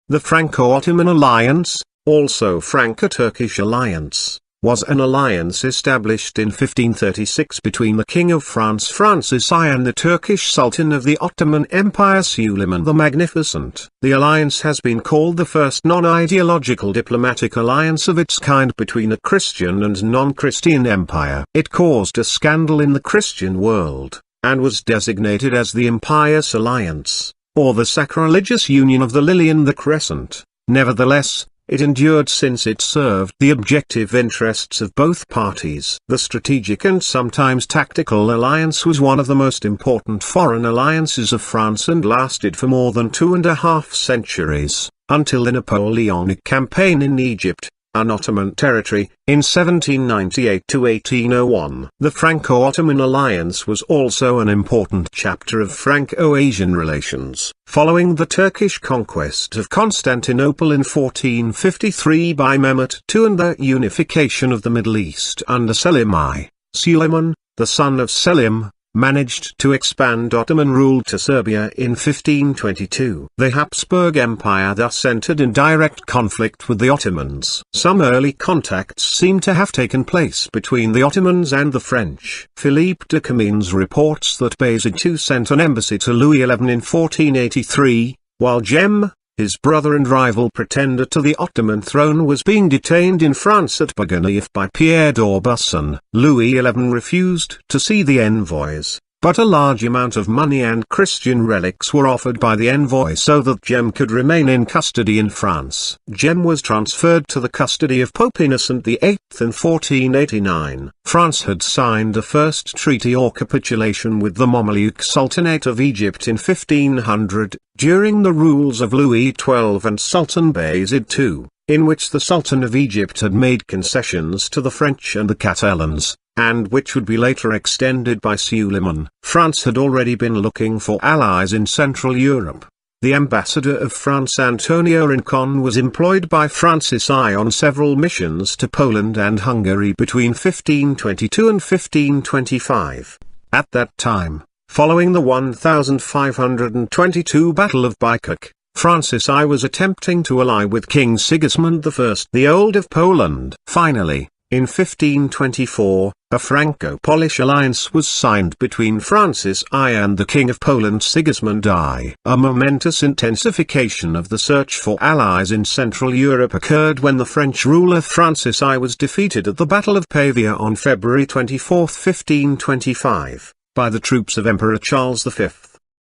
The Franco-Ottoman Alliance, also Franco-Turkish Alliance, was an alliance established in 1536 between the King of France Francis I and the Turkish Sultan of the Ottoman Empire Suleiman the Magnificent. The alliance has been called the first non-ideological diplomatic alliance of its kind between a Christian and non-Christian empire. It caused a scandal in the Christian world, and was designated as the Impious Alliance, or the sacrilegious union of the Lily and the Crescent. Nevertheless, it endured since it served the objective interests of both parties. The strategic and sometimes tactical alliance was one of the most important foreign alliances of France and lasted for more than 2.5 centuries, until the Napoleonic campaign in Egypt, an Ottoman territory, in 1798–1801. The Franco-Ottoman alliance was also an important chapter of Franco-Asian relations. Following the Turkish conquest of Constantinople in 1453 by Mehmet II and the unification of the Middle East under Selim I, Suleiman, the son of Selim, managed to expand Ottoman rule to Serbia in 1522. The Habsburg Empire thus entered in direct conflict with the Ottomans. Some early contacts seem to have taken place between the Ottomans and the French. Philippe de Comines reports that Bayezid II sent an embassy to Louis XI in 1483, while Jem, his brother and rival pretender to the Ottoman throne, was being detained in France at Bourgogne by Pierre d'Aubusson. Louis XI refused to see the envoys, but a large amount of money and Christian relics were offered by the envoy so that Jem could remain in custody in France. Jem was transferred to the custody of Pope Innocent VIII in 1489. France had signed a first treaty or capitulation with the Mameluke Sultanate of Egypt in 1500, during the rules of Louis XII and Sultan Bayezid II, in which the Sultan of Egypt had made concessions to the French and the Catalans, and which would be later extended by Suleiman. France had already been looking for allies in Central Europe. The ambassador of France Antonio Rincon was employed by Francis I on several missions to Poland and Hungary between 1522 and 1525. At that time, following the 1522 Battle of Bykuk, Francis I was attempting to ally with King Sigismund I the Old of Poland. Finally, in 1524, a Franco-Polish alliance was signed between Francis I and the King of Poland Sigismund I. A momentous intensification of the search for allies in Central Europe occurred when the French ruler Francis I was defeated at the Battle of Pavia on February 24, 1525, by the troops of Emperor Charles V.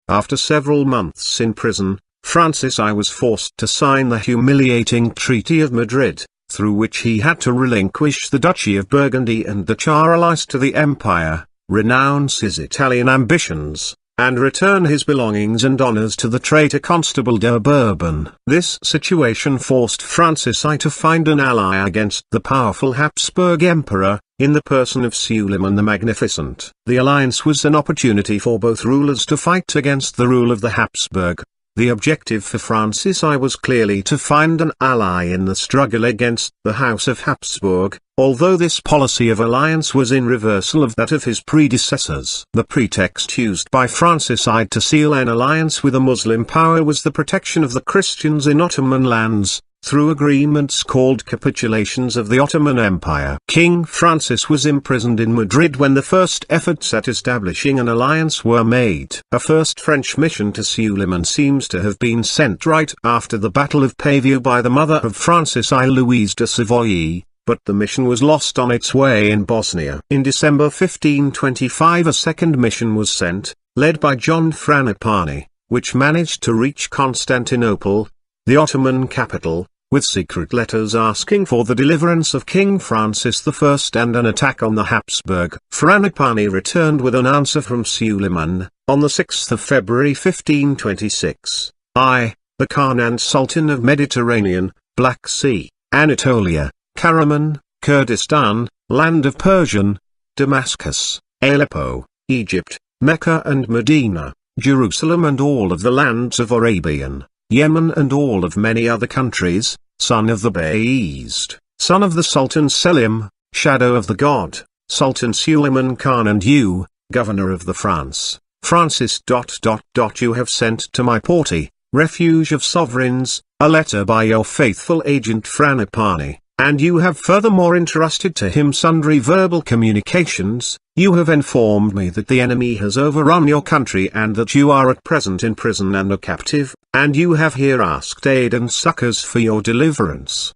After several months in prison, Francis I was forced to sign the humiliating Treaty of Madrid, through which he had to relinquish the Duchy of Burgundy and the Charolais to the Empire, renounce his Italian ambitions, and return his belongings and honors to the traitor Constable de Bourbon. This situation forced Francis I to find an ally against the powerful Habsburg Emperor, in the person of Suleiman the Magnificent. The alliance was an opportunity for both rulers to fight against the rule of the Habsburg. The objective for Francis I was clearly to find an ally in the struggle against the House of Habsburg, although this policy of alliance was in reversal of that of his predecessors. The pretext used by Francis I to seal an alliance with a Muslim power was the protection of the Christians in Ottoman lands, through agreements called capitulations of the Ottoman Empire. King Francis was imprisoned in Madrid when the first efforts at establishing an alliance were made. A first French mission to Suleiman seems to have been sent right after the Battle of Pavia by the mother of Francis I, Louise de Savoy, but the mission was lost on its way in Bosnia. In December 1525 a second mission was sent, led by John Frangipane, which managed to reach Constantinople, the Ottoman capital, with secret letters asking for the deliverance of King Francis I and an attack on the Habsburg. Frangipane returned with an answer from Suleiman, on the 6th of February 1526. I, the Khan and Sultan of Mediterranean, Black Sea, Anatolia, Karaman, Kurdistan, land of Persian, Damascus, Aleppo, Egypt, Mecca and Medina, Jerusalem and all of the lands of Arabian, Yemen and all of many other countries, son of the Bayezid, son of the Sultan Selim, shadow of the god, Sultan Suleiman Khan, and you, governor of the France, Francis. You have sent to my party, refuge of sovereigns, a letter by your faithful agent Frangipane, and you have furthermore entrusted to him sundry verbal communications. You have informed me that the enemy has overrun your country and that you are at present in prison and a captive, and you have here asked aid and succors for your deliverance.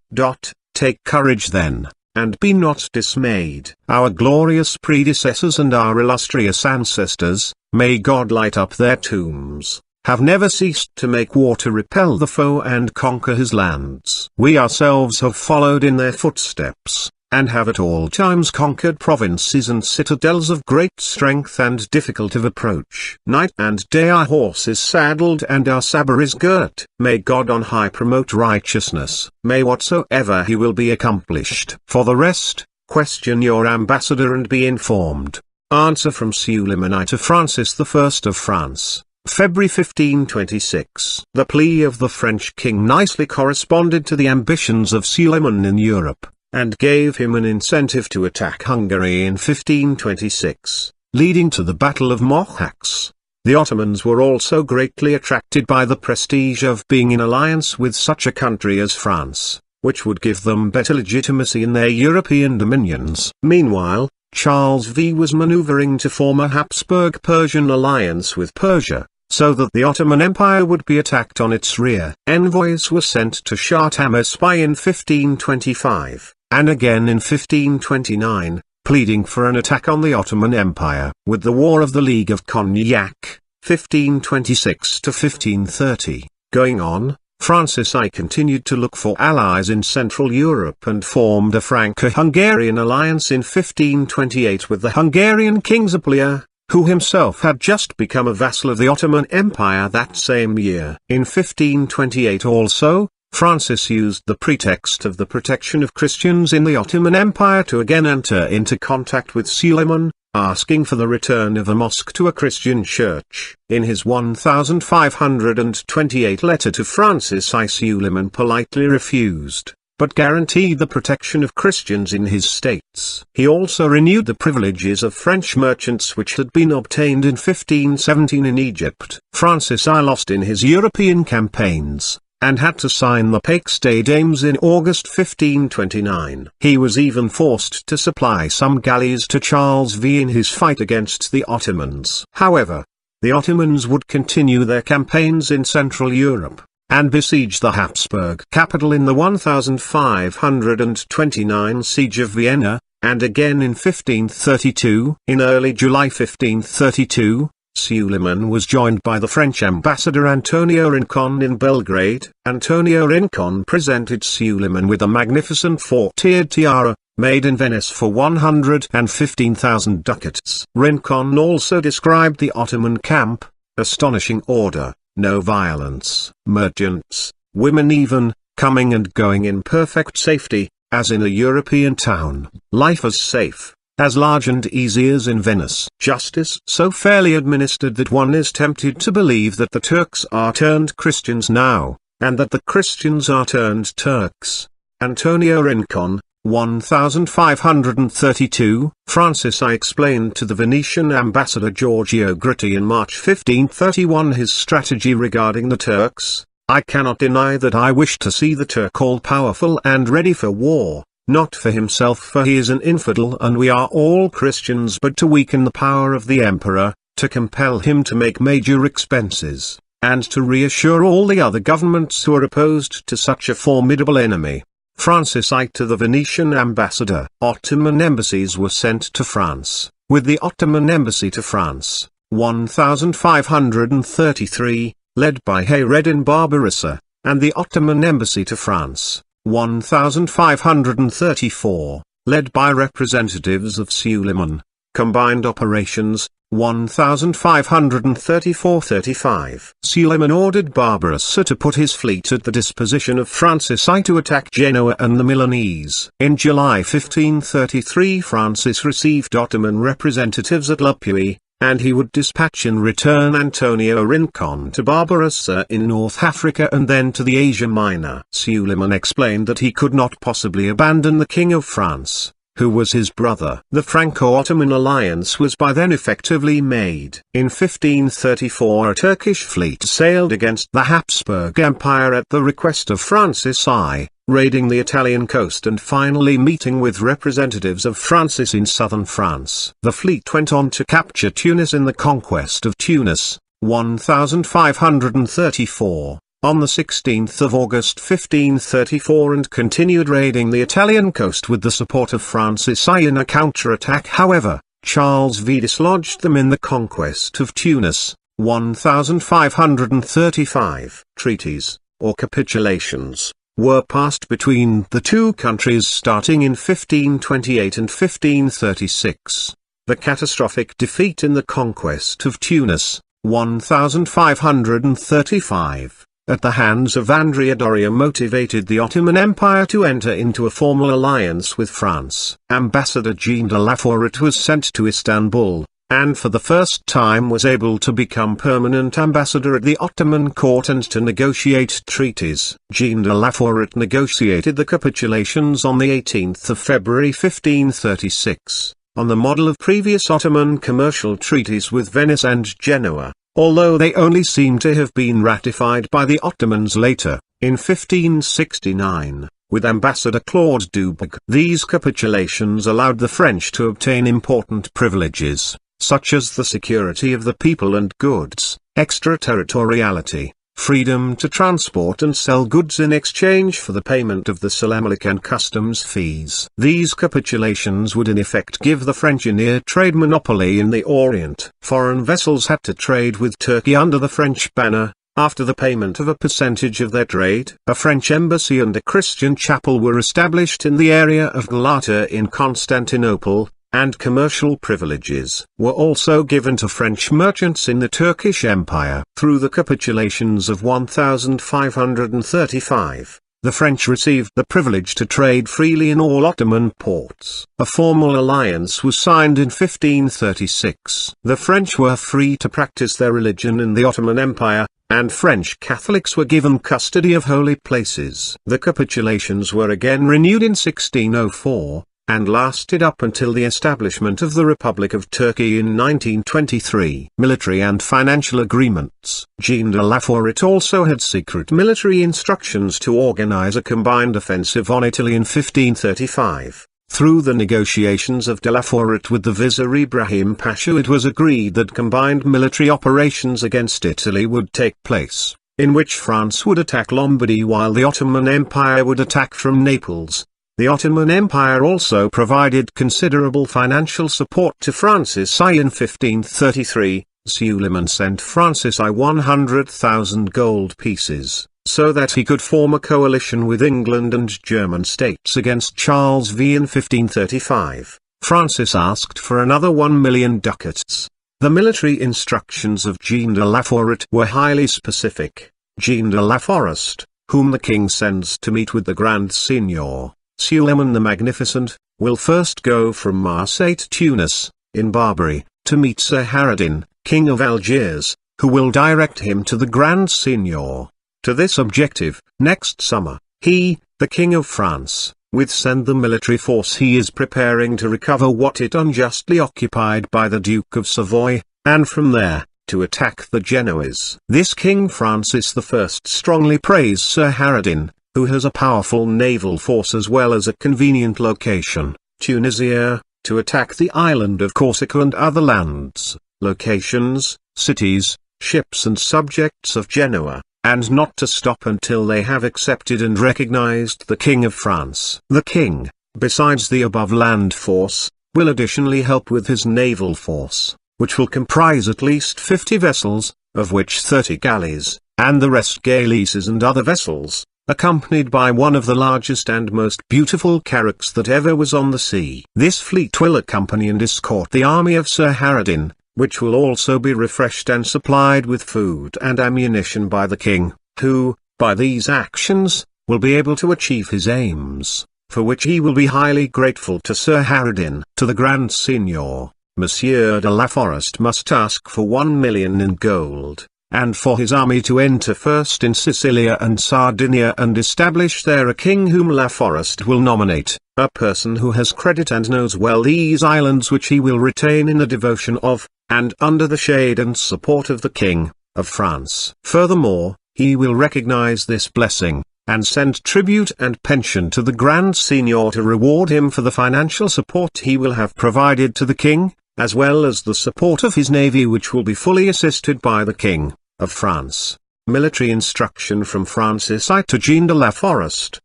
Take courage then, and be not dismayed. Our glorious predecessors and our illustrious ancestors, may God light up their tombs, have never ceased to make war to repel the foe and conquer his lands. We ourselves have followed in their footsteps, and have at all times conquered provinces and citadels of great strength and difficult of approach. Night and day our horse is saddled and our sabre is girt. May God on high promote righteousness. May whatsoever he will be accomplished. For the rest, question your ambassador and be informed. Answer from Suleiman I to Francis I of France. February 1526. The plea of the French king nicely corresponded to the ambitions of Suleiman in Europe, and gave him an incentive to attack Hungary in 1526, leading to the Battle of Mohacs. The Ottomans were also greatly attracted by the prestige of being in alliance with such a country as France, which would give them better legitimacy in their European dominions. Meanwhile, Charles V was maneuvering to form a Habsburg-Persian alliance with Persia, so that the Ottoman Empire would be attacked on its rear. Envoys were sent to Shah Tahmasp in 1525, and again in 1529, pleading for an attack on the Ottoman Empire. With the War of the League of Cognac, 1526 to 1530, going on, Francis I continued to look for allies in Central Europe and formed a Franco-Hungarian alliance in 1528 with the Hungarian king Zapolyar, who himself had just become a vassal of the Ottoman Empire that same year. In 1528 also, Francis used the pretext of the protection of Christians in the Ottoman Empire to again enter into contact with Suleiman, asking for the return of a mosque to a Christian church. In his 1528 letter to Francis I, Suleiman politely refused, but guaranteed the protection of Christians in his states. He also renewed the privileges of French merchants which had been obtained in 1517 in Egypt. Francis I lost in his European campaigns, and had to sign the Pax des Dames in August 1529. He was even forced to supply some galleys to Charles V in his fight against the Ottomans. However, the Ottomans would continue their campaigns in Central Europe, and besiege the Habsburg capital in the 1529 Siege of Vienna, and again in 1532. In early July 1532, Suleiman was joined by the French ambassador Antonio Rincon in Belgrade. Antonio Rincon presented Suleiman with a magnificent four-tiered tiara, made in Venice for 115,000 ducats. Rincon also described the Ottoman camp: astonishing order, no violence, merchants, women even, coming and going in perfect safety, as in a European town. Life as safe, as large and easy as in Venice. Justice so fairly administered that one is tempted to believe that the Turks are turned Christians now, and that the Christians are turned Turks. Antonio Rincon, 1532. Francis I explained to the Venetian ambassador Giorgio Gritti in March 1531 his strategy regarding the Turks. I cannot deny that I wish to see the Turk all powerful and ready for war, not for himself, for he is an infidel and we are all Christians, but to weaken the power of the emperor, to compel him to make major expenses, and to reassure all the other governments who are opposed to such a formidable enemy. Francis I to the Venetian ambassador. Ottoman embassies were sent to France, with the Ottoman embassy to France, 1533, led by Hayreddin Barbarossa, and the Ottoman embassy to France, 1534, led by representatives of Suleiman. Combined operations, 1534-35. Suleiman ordered Barbarossa to put his fleet at the disposition of Francis I to attack Genoa and the Milanese. In July 1533 Francis received Ottoman representatives at Lupui, and he would dispatch in return Antonio Rincon to Barbarossa in North Africa and then to the Asia Minor. Suleiman explained that he could not possibly abandon the King of France, who was his brother. The Franco-Ottoman alliance was by then effectively made. In 1534 a Turkish fleet sailed against the Habsburg Empire at the request of Francis I, raiding the Italian coast and finally meeting with representatives of Francis in southern France. The fleet went on to capture Tunis in the conquest of Tunis, 1534. On the 16th of August 1534 and continued raiding the Italian coast with the support of Francis I in a counterattack. However, Charles V dislodged them in the conquest of Tunis, 1535. Treaties, or capitulations, were passed between the two countries starting in 1528 and 1536. The catastrophic defeat in the conquest of Tunis, 1535. At the hands of Andrea Doria motivated the Ottoman Empire to enter into a formal alliance with France. Ambassador Jean de la Forêt was sent to Istanbul, and for the first time was able to become permanent ambassador at the Ottoman court and to negotiate treaties. Jean de la Forêt negotiated the capitulations on the 18th of February 1536, on the model of previous Ottoman commercial treaties with Venice and Genoa. Although they only seem to have been ratified by the Ottomans later, in 1569, with Ambassador Claude Dubig. These capitulations allowed the French to obtain important privileges, such as the security of the people and goods, extraterritoriality, freedom to transport and sell goods in exchange for the payment of the Salamalik and customs fees. These capitulations would in effect give the French a near trade monopoly in the Orient. Foreign vessels had to trade with Turkey under the French banner. After the payment of a percentage of their trade, a French embassy and a Christian chapel were established in the area of Galata in Constantinople, and commercial privileges were also given to French merchants in the Turkish Empire. Through the capitulations of 1535, the French received the privilege to trade freely in all Ottoman ports. A formal alliance was signed in 1536. The French were free to practice their religion in the Ottoman Empire, and French Catholics were given custody of holy places. The capitulations were again renewed in 1604, and lasted up until the establishment of the Republic of Turkey in 1923. Military and financial agreements. Jean de la Forêt also had secret military instructions to organize a combined offensive on Italy in 1535. Through the negotiations of de la Forêt with the Vizier Ibrahim Pasha, it was agreed that combined military operations against Italy would take place, in which France would attack Lombardy while the Ottoman Empire would attack from Naples. The Ottoman Empire also provided considerable financial support to Francis I in 1533. Suleiman sent Francis I 100,000 gold pieces, so that he could form a coalition with England and German states against Charles V in 1535. Francis asked for another 1 million ducats. The military instructions of Jean de la Forêt were highly specific. Jean de la Forest, whom the king sends to meet with the Grand Signior, Suleiman the Magnificent, will first go from Marseille to Tunis, in Barbary, to meet Sir Haradin, King of Algiers, who will direct him to the Grand Signior. To this objective, next summer, he, the King of France, will send the military force he is preparing to recover what it unjustly occupied by the Duke of Savoy, and from there, to attack the Genoese. This King Francis I strongly praised Sir Haradin, who has a powerful naval force as well as a convenient location, Tunisia, to attack the island of Corsica and other lands, locations, cities, ships and subjects of Genoa, and not to stop until they have accepted and recognized the King of France. The King, besides the above land force, will additionally help with his naval force, which will comprise at least 50 vessels, of which 30 galleys, and the rest galleases and other vessels, accompanied by one of the largest and most beautiful carracks that ever was on the sea. This fleet will accompany and escort the army of Sir Haradin, which will also be refreshed and supplied with food and ammunition by the king, who, by these actions, will be able to achieve his aims, for which he will be highly grateful to Sir Haradin. To the Grand Signior, Monsieur de la Forest must ask for 1 million in gold, and for his army to enter first in Sicilia and Sardinia and establish there a king whom La Forest will nominate, a person who has credit and knows well these islands, which he will retain in the devotion of, and under the shade and support of the King of France. Furthermore, he will recognize this blessing, and send tribute and pension to the Grand Signior to reward him for the financial support he will have provided to the king, as well as the support of his navy, which will be fully assisted by the King of France. Military instruction from Francis I to Jean de la Forest,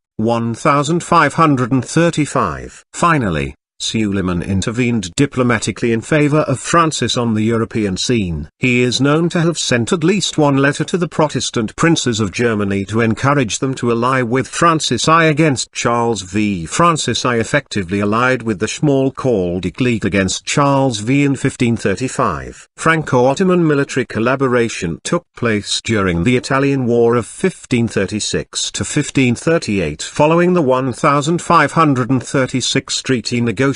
1535. Finally, Suleiman intervened diplomatically in favor of Francis on the European scene. He is known to have sent at least one letter to the Protestant princes of Germany to encourage them to ally with Francis I against Charles V. Francis I effectively allied with the Schmalkaldic League against Charles V in 1535. Franco-Ottoman military collaboration took place during the Italian War of 1536 to 1538 following the 1536 treaty negotiated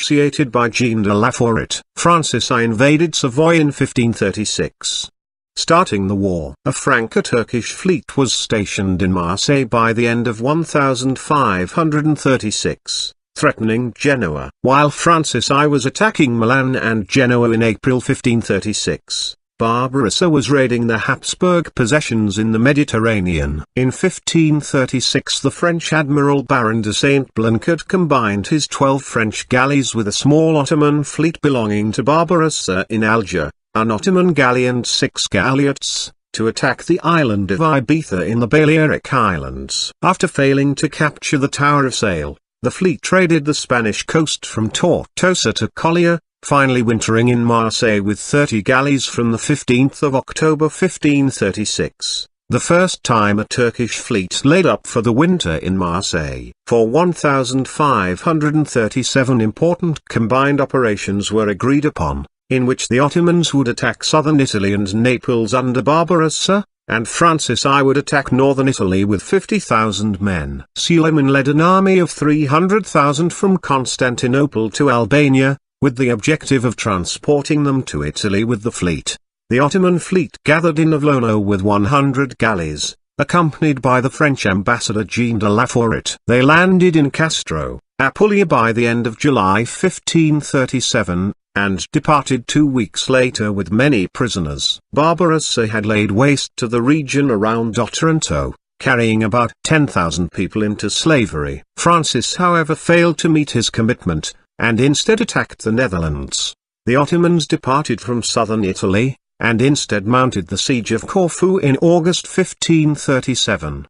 by Jean de la Forest. Francis I invaded Savoy in 1536. Starting the war, a Franco-Turkish fleet was stationed in Marseille by the end of 1536, threatening Genoa. While Francis I was attacking Milan and Genoa in April 1536, Barbarossa was raiding the Habsburg possessions in the Mediterranean. In 1536 the French Admiral Baron de Saint-Blanquet combined his 12 French galleys with a small Ottoman fleet belonging to Barbarossa in Alger, an Ottoman galley and 6 galiots, to attack the island of Ibiza in the Balearic Islands. After failing to capture the Tower of Sail, the fleet traded the Spanish coast from Tortosa to Collier, finally wintering in Marseille with 30 galleys from the 15th of October 1536, the first time a Turkish fleet laid up for the winter in Marseille. For 1537 important combined operations were agreed upon, in which the Ottomans would attack southern Italy and Naples under Barbarossa, and Francis I would attack northern Italy with 50,000 men. Suleiman led an army of 300,000 from Constantinople to Albania, with the objective of transporting them to Italy with the fleet. The Ottoman fleet gathered in Avlona with 100 galleys, accompanied by the French ambassador Jean de la Forest. They landed in Castro, Apulia by the end of July 1537, and departed 2 weeks later with many prisoners. Barbarossa had laid waste to the region around Otranto, carrying about 10,000 people into slavery. Francis, however, failed to meet his commitment, and instead attacked the Netherlands. The Ottomans departed from southern Italy, and instead mounted the siege of Corfu in August 1537,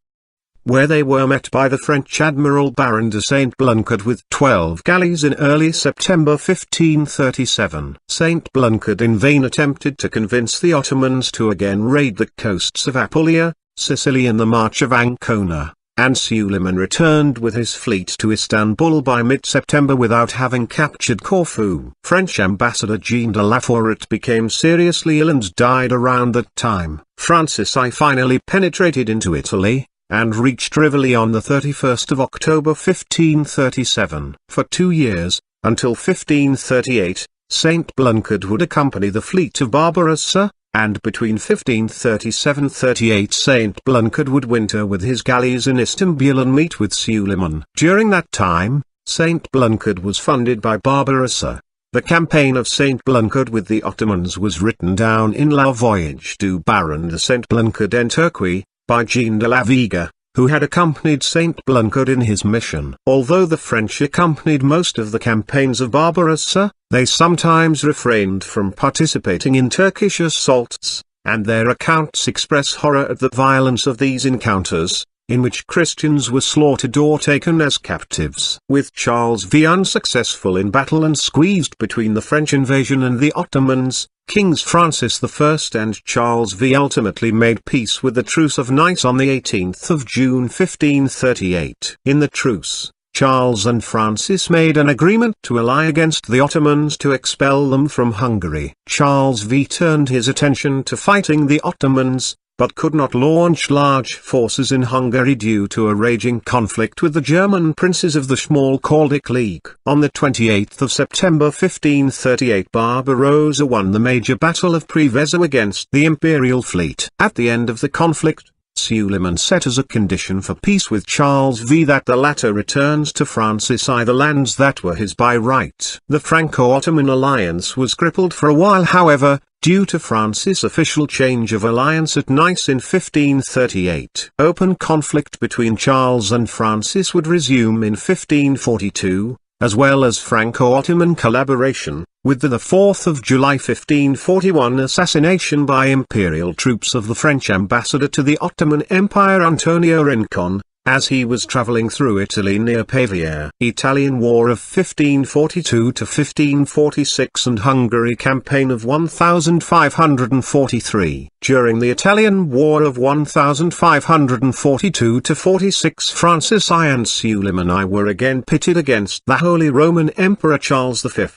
where they were met by the French Admiral Baron de Saint-Blanquet with 12 galleys in early September 1537. Saint-Blanquet in vain attempted to convince the Ottomans to again raid the coasts of Apulia, Sicily in the March of Ancona, and Suleiman returned with his fleet to Istanbul by mid-September without having captured Corfu. French ambassador Jean de la Forest became seriously ill and died around that time. Francis I finally penetrated into Italy, and reached Rivoli on the 31st of October 1537. For 2 years, until 1538, Saint-Blanquet would accompany the fleet of Barbarossa, and between 1537–38 Saint-Blanquet would winter with his galleys in Istanbul and meet with Suleiman. During that time, Saint-Blanquet was funded by Barbarossa. The campaign of Saint-Blanquet with the Ottomans was written down in La Voyage du Baron de Saint-Blanquet en Turquie, by Jean de la Vega, who had accompanied Saint-Blanquet in his mission. Although the French accompanied most of the campaigns of Barbarossa, they sometimes refrained from participating in Turkish assaults, and their accounts express horror at the violence of these encounters, in which Christians were slaughtered or taken as captives. With Charles V unsuccessful in battle and squeezed between the French invasion and the Ottomans, Kings Francis I and Charles V ultimately made peace with the Truce of Nice on the 18th of June 1538. In the truce, Charles and Francis made an agreement to ally against the Ottomans to expel them from Hungary. Charles V turned his attention to fighting the Ottomans, but could not launch large forces in Hungary due to a raging conflict with the German princes of the Schmalkaldic League. On the 28th of September 1538 Barbarossa won the major battle of Preveza against the imperial fleet. At the end of the conflict, Suleiman set as a condition for peace with Charles V that the latter returns to Francis I the lands that were his by right. The Franco-Ottoman alliance was crippled for a while, however, due to Francis' official change of alliance at Nice in 1538. Open conflict between Charles and Francis would resume in 1542, as well as Franco-Ottoman collaboration, with the 4th of July 1541 assassination by imperial troops of the French ambassador to the Ottoman Empire Antonio Rincon, as he was travelling through Italy near Pavia. Italian War of 1542 to 1546 and Hungary Campaign of 1543. During the Italian War of 1542 to 46 Francis I and Suleiman I were again pitted against the Holy Roman Emperor Charles V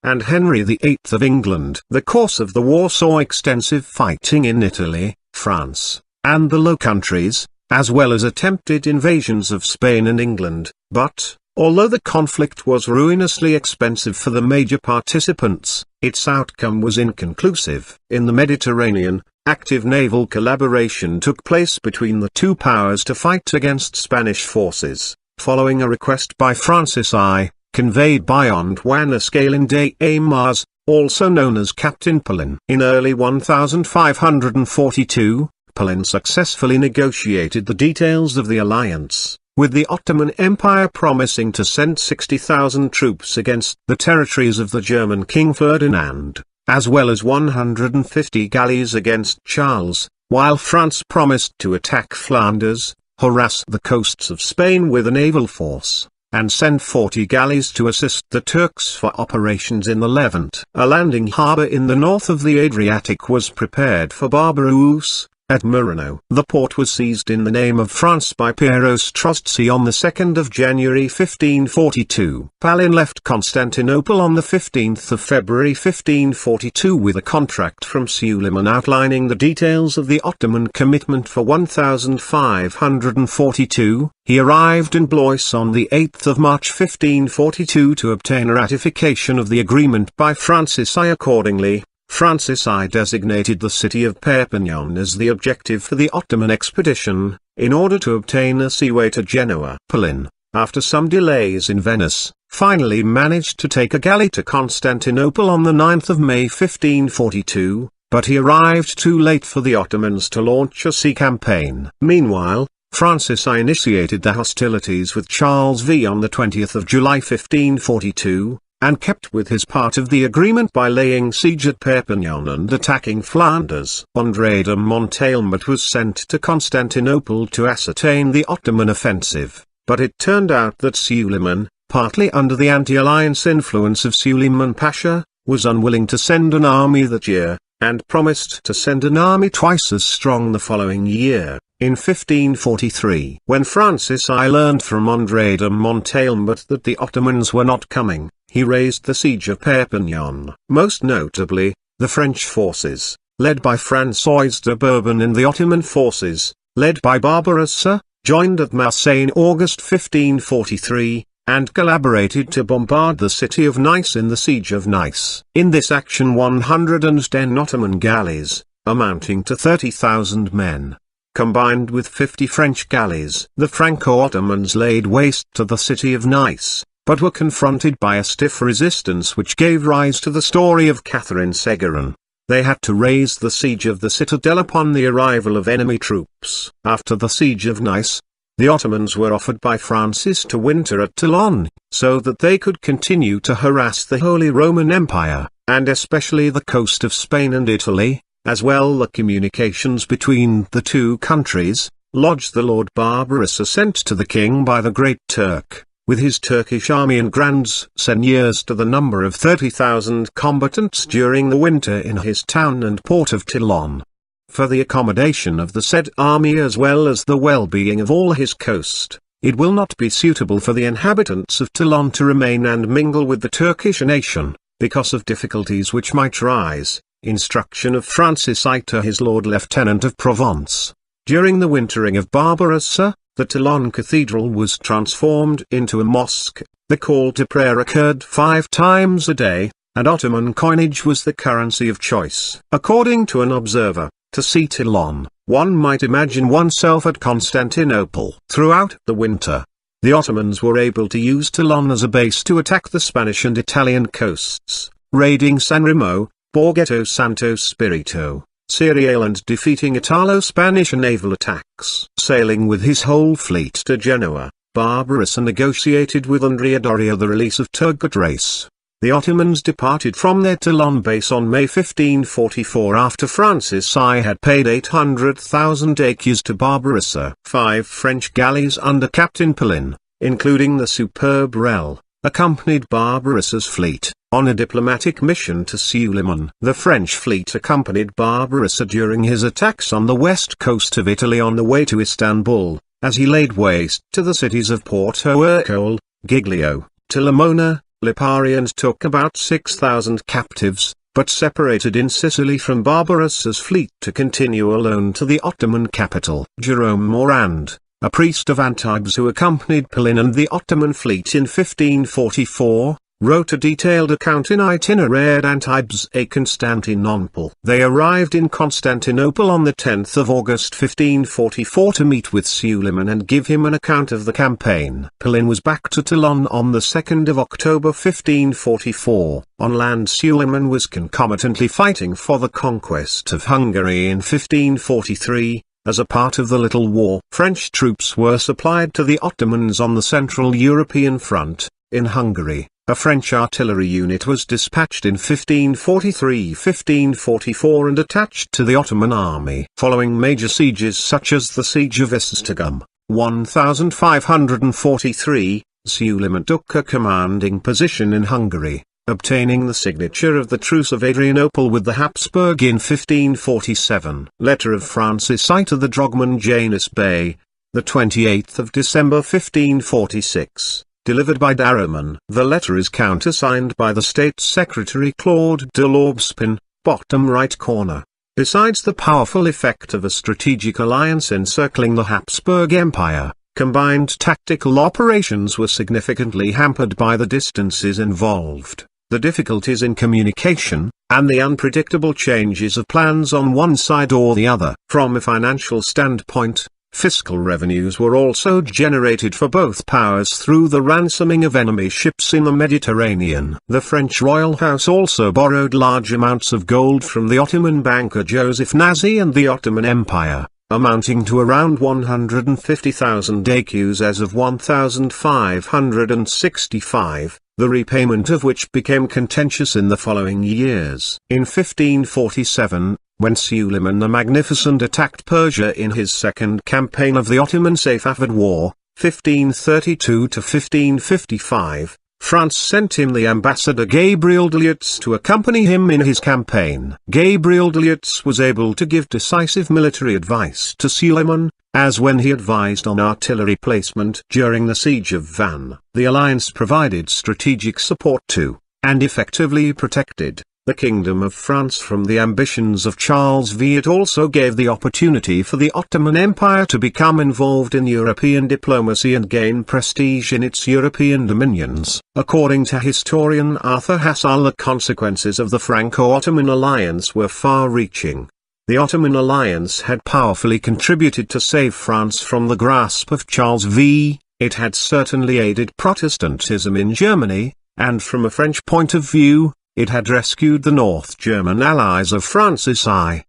and Henry VIII of England. The course of the war saw extensive fighting in Italy, France, and the Low Countries, as well as attempted invasions of Spain and England, but, although the conflict was ruinously expensive for the major participants, its outcome was inconclusive. In the Mediterranean, active naval collaboration took place between the two powers to fight against Spanish forces, following a request by Francis I, conveyed by Antoine Escalin de Aimars, also known as Captain Pullen. In early 1542, Pullen successfully negotiated the details of the alliance, with the Ottoman Empire promising to send 60,000 troops against the territories of the German King Ferdinand, as well as 150 galleys against Charles, while France promised to attack Flanders, harass the coasts of Spain with a naval force, and send 40 galleys to assist the Turks for operations in the Levant. A landing harbour in the north of the Adriatic was prepared for Barbarossa, at Murano. The port was seized in the name of France by Piero Strozzi on the 2nd of January 1542. Pallin left Constantinople on the 15th of February 1542 with a contract from Suleiman outlining the details of the Ottoman commitment for 1542. He arrived in Blois on the 8th of March 1542 to obtain ratification of the agreement by Francis I. Accordingly, Francis I designated the city of Perpignan as the objective for the Ottoman expedition, in order to obtain a seaway to Genoa. Pallin, after some delays in Venice, finally managed to take a galley to Constantinople on the 9th of May 1542, but he arrived too late for the Ottomans to launch a sea campaign. Meanwhile, Francis I initiated the hostilities with Charles V on the 20th of July 1542, and kept with his part of the agreement by laying siege at Perpignan and attacking Flanders. André de Montalembert was sent to Constantinople to ascertain the Ottoman offensive, but it turned out that Suleiman, partly under the anti-alliance influence of Suleiman Pasha, was unwilling to send an army that year, and promised to send an army twice as strong the following year, in 1543. When Francis I learned from André de Montalembert that the Ottomans were not coming, he raised the siege of Perpignan. Most notably, the French forces, led by François de Bourbon, and the Ottoman forces, led by Barbarossa, joined at Marseille in August 1543, and collaborated to bombard the city of Nice in the Siege of Nice. In this action 110 Ottoman galleys, amounting to 30,000 men, combined with 50 French galleys. The Franco-Ottomans laid waste to the city of Nice, but were confronted by a stiff resistance which gave rise to the story of Catherine Seguin. They had to raise the siege of the citadel upon the arrival of enemy troops. After the siege of Nice, the Ottomans were offered by Francis to winter at Toulon, so that they could continue to harass the Holy Roman Empire, and especially the coast of Spain and Italy, as well the communications between the two countries, lodged the Lord Barbarossa sent to the king by the Great Turk, with his Turkish army and grand seigneurs to the number of 30,000 combatants during the winter in his town and port of Toulon. For the accommodation of the said army as well as the well-being of all his coast, it will not be suitable for the inhabitants of Toulon to remain and mingle with the Turkish nation, because of difficulties which might rise, instruction of Francis I to his Lord Lieutenant of Provence. During the wintering of Barbarossa, the Toulon Cathedral was transformed into a mosque. The call to prayer occurred 5 times a day, and Ottoman coinage was the currency of choice. According to an observer, to see Toulon, one might imagine oneself at Constantinople. Throughout the winter, the Ottomans were able to use Toulon as a base to attack the Spanish and Italian coasts, raiding San Remo, Borghetto Santo Spirito, Ceriale, and defeating Italo-Spanish naval attacks. Sailing with his whole fleet to Genoa, Barbarossa negotiated with Andrea Doria the release of Turgot Race. The Ottomans departed from their Toulon base on May 1544 after Francis I had paid 800,000 écus to Barbarossa. 5 French galleys under Captain Pellin, including the superb Rel, accompanied Barbarossa's fleet, on a diplomatic mission to Suleiman. The French fleet accompanied Barbarossa during his attacks on the west coast of Italy on the way to Istanbul, as he laid waste to the cities of Porto Ercole, Giglio, Tilamona, Lipari, and took about 6,000 captives, but separated in Sicily from Barbarossa's fleet to continue alone to the Ottoman capital. Jerome Morand, a priest of Antibes who accompanied Pellin and the Ottoman fleet in 1544, wrote a detailed account in Itinéraire Antibes et Constantinople. They arrived in Constantinople on the 10th of August 1544 to meet with Suleiman and give him an account of the campaign. Pellin was back to Toulon on the 2nd of October 1544. On land, Suleiman was concomitantly fighting for the conquest of Hungary in 1543. As a part of the Little War, French troops were supplied to the Ottomans on the Central European front. In Hungary, a French artillery unit was dispatched in 1543-1544 and attached to the Ottoman army. Following major sieges such as the Siege of Esztergom, 1543, Suleiman took a commanding position in Hungary, obtaining the signature of the Truce of Adrianople with the Habsburg in 1547. Letter of Francis I to the Drogman Janus Bey, the 28th of December 1546. Delivered by Darroman. The letter is countersigned by the State Secretary Claude de L'Aubespin, bottom right corner. Besides the powerful effect of a strategic alliance encircling the Habsburg Empire, combined tactical operations were significantly hampered by the distances involved, the difficulties in communication, and the unpredictable changes of plans on one side or the other. From a financial standpoint, fiscal revenues were also generated for both powers through the ransoming of enemy ships in the Mediterranean. The French royal house also borrowed large amounts of gold from the Ottoman banker Joseph Nazi and the Ottoman Empire, amounting to around 150,000 écus as of 1565, the repayment of which became contentious in the following years. In 1547, when Suleiman the Magnificent attacked Persia in his second campaign of the Ottoman Safavid War, 1532-1555, France sent him the ambassador Gabriel de Lietz to accompany him in his campaign. Gabriel de Lietz was able to give decisive military advice to Suleiman, as when he advised on artillery placement during the siege of Vannes. The alliance provided strategic support to, and effectively protected, the Kingdom of France from the ambitions of Charles V. It also gave the opportunity for the Ottoman Empire to become involved in European diplomacy and gain prestige in its European dominions. According to historian Arthur Hassall, the consequences of the Franco-Ottoman alliance were far-reaching. The Ottoman alliance had powerfully contributed to save France from the grasp of Charles V. It had certainly aided Protestantism in Germany, and from a French point of view, it had rescued the North German allies of Francis I.